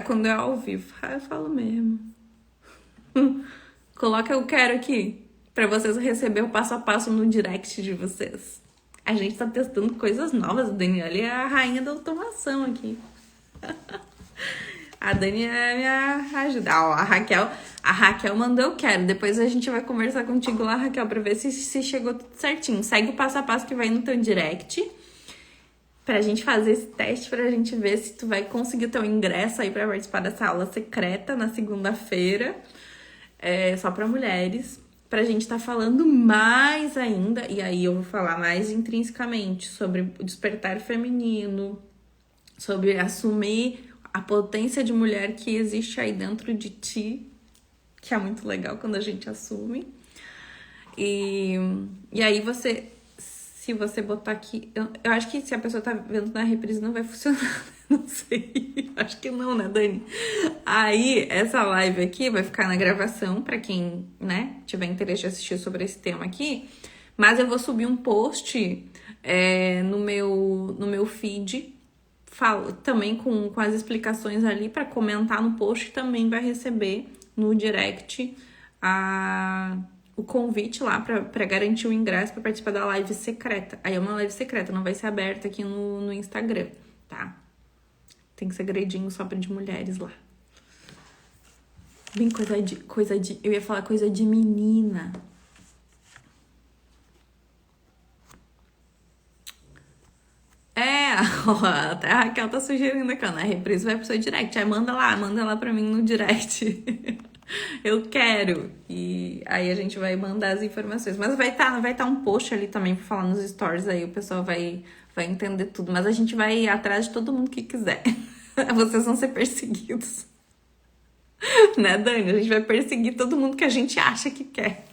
quando é ao vivo. Eu falo mesmo. Coloca eu quero aqui, pra vocês receber o passo a passo no direct de vocês. A gente tá testando coisas novas, a Daniela é a rainha da automação aqui. A Dani é minha ajuda. A Raquel mandou eu quero. Depois a gente vai conversar contigo lá, Raquel, pra ver se chegou tudo certinho. Segue o passo a passo que vai no teu direct pra gente fazer esse teste, pra gente ver se tu vai conseguir o teu ingresso aí pra participar dessa aula secreta na segunda-feira. Só pra mulheres. Pra gente tá falando mais ainda, e aí eu vou falar mais intrinsecamente sobre o despertar feminino, sobre assumir a potência de mulher que existe aí dentro de ti, que é muito legal quando a gente assume. E aí se você botar aqui, eu acho que se a pessoa tá vendo na reprise não vai funcionar, não sei, acho que não, né, Dani? Aí, essa live aqui vai ficar na gravação pra quem, né, tiver interesse de assistir sobre esse tema aqui, mas eu vou subir um post no meu feed, também com as explicações ali para comentar no post, também vai receber no direct o convite lá para garantir o ingresso para participar da live secreta. Aí é uma live secreta, não vai ser aberta aqui no Instagram, tá? Tem segredinho só de mulheres lá. Bem coisa de... Eu ia falar coisa de menina. Até a Raquel tá sugerindo aqui, ó, na reprise vai pro seu direct. Aí manda lá pra mim no direct. Eu quero. E aí a gente vai mandar as informações. Mas vai tá um post ali também pra falar nos stories, aí o pessoal vai entender tudo. Mas a gente vai ir atrás de todo mundo que quiser. Vocês vão ser perseguidos. Né, Dani? A gente vai perseguir todo mundo que a gente acha que quer.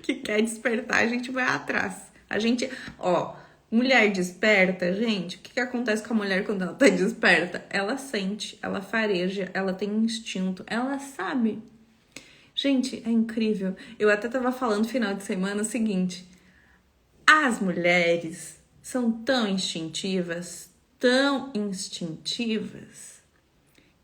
Que quer despertar, a gente vai atrás. A gente, mulher desperta, gente, o que acontece com a mulher quando ela tá desperta? Ela sente, ela fareja, ela tem instinto, ela sabe. Gente, é incrível. Eu até tava falando no final de semana o seguinte: as mulheres são tão instintivas,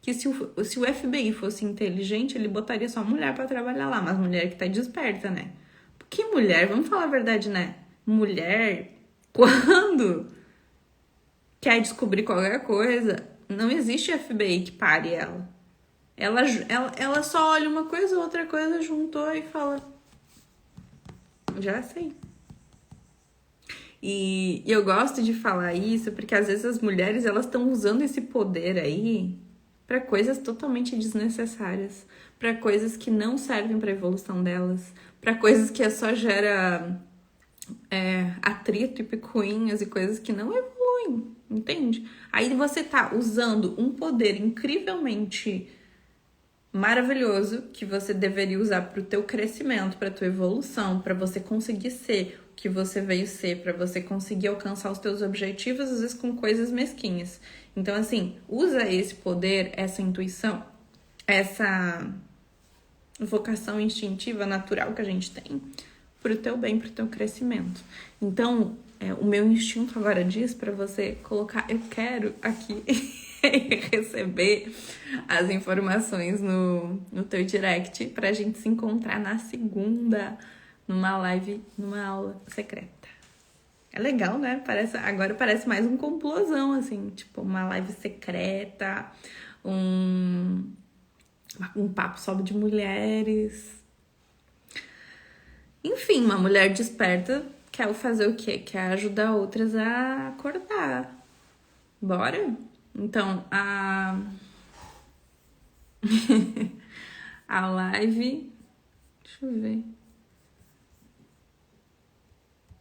que se o FBI fosse inteligente, ele botaria só mulher pra trabalhar lá, mas mulher que tá desperta, né? Porque mulher, vamos falar a verdade, né? Mulher, quando quer descobrir qualquer coisa, não existe FBI que pare ela. Ela só olha uma coisa, outra coisa, juntou e fala: já sei. E eu gosto de falar isso porque às vezes as mulheres elas estão usando esse poder aí para coisas totalmente desnecessárias, para coisas que não servem para a evolução delas, para coisas que só gera atrito e picuinhas e coisas que não evoluem, entende? Aí você tá usando um poder incrivelmente maravilhoso que você deveria usar para o teu crescimento, para tua evolução, para você conseguir ser o que você veio ser, para você conseguir alcançar os teus objetivos, às vezes com coisas mesquinhas. Então, assim, usa esse poder, essa intuição, essa vocação instintiva, natural que a gente tem, pro teu bem, pro teu crescimento. Então, o meu instinto agora diz para você colocar eu quero aqui e receber as informações no teu direct pra gente se encontrar na segunda, numa live, numa aula secreta. É legal, né? Agora parece mais um complôzão, assim, tipo uma live secreta, um papo só de mulheres. Enfim, uma mulher desperta quer fazer o quê? Quer ajudar outras a acordar. Bora? Então, a live... Deixa eu ver.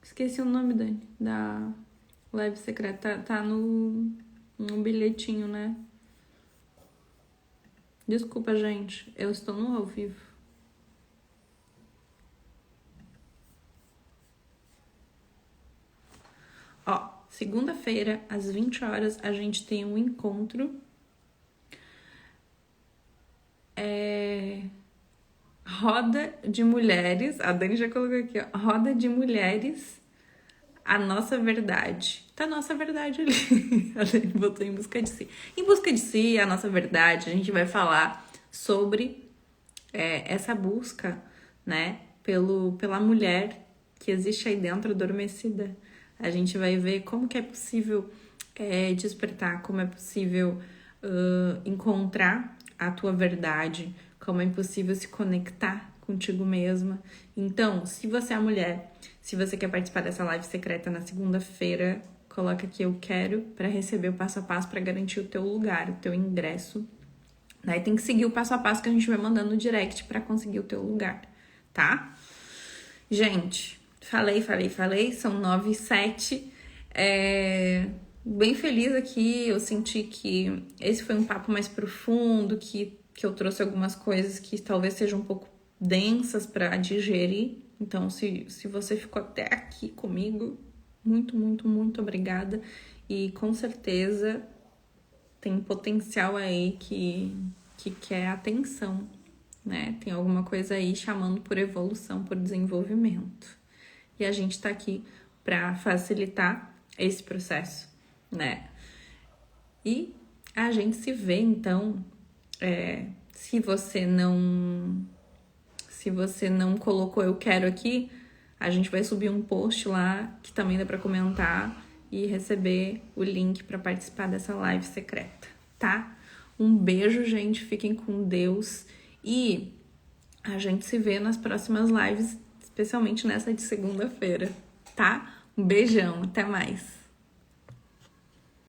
Esqueci o nome, Dani, da live secreta. Tá no bilhetinho, né? Desculpa, gente. Eu estou no ao vivo. Ó, segunda-feira, às 20 horas, a gente tem um encontro. Roda de mulheres. A Dani já colocou aqui, ó. Roda de mulheres, a nossa verdade. Tá a nossa verdade ali. A Dani botou em busca de si. Em busca de si, a nossa verdade, a gente vai falar sobre essa busca, né, pela mulher que existe aí dentro adormecida. A gente vai ver como que é possível despertar, como é possível encontrar a tua verdade, como é possível se conectar contigo mesma. Então, se você é mulher, se você quer participar dessa live secreta na segunda-feira, coloca aqui eu quero para receber o passo a passo para garantir o teu lugar, o teu ingresso. Daí tem que seguir o passo a passo que a gente vai mandando no direct para conseguir o teu lugar, tá? Gente, falei, são 9h07. Bem feliz aqui, eu senti que esse foi um papo mais profundo, que eu trouxe algumas coisas que talvez sejam um pouco densas para digerir. Então, se você ficou até aqui comigo, muito, muito, muito obrigada. E com certeza tem potencial aí que quer atenção, né? Tem alguma coisa aí chamando por evolução, por desenvolvimento. E a gente tá aqui para facilitar esse processo, né? E a gente se vê, então, se você não colocou eu quero aqui, a gente vai subir um post lá que também dá para comentar e receber o link para participar dessa live secreta, tá? Um beijo, gente, fiquem com Deus e a gente se vê nas próximas lives, especialmente nessa de segunda-feira, tá? Um beijão, até mais!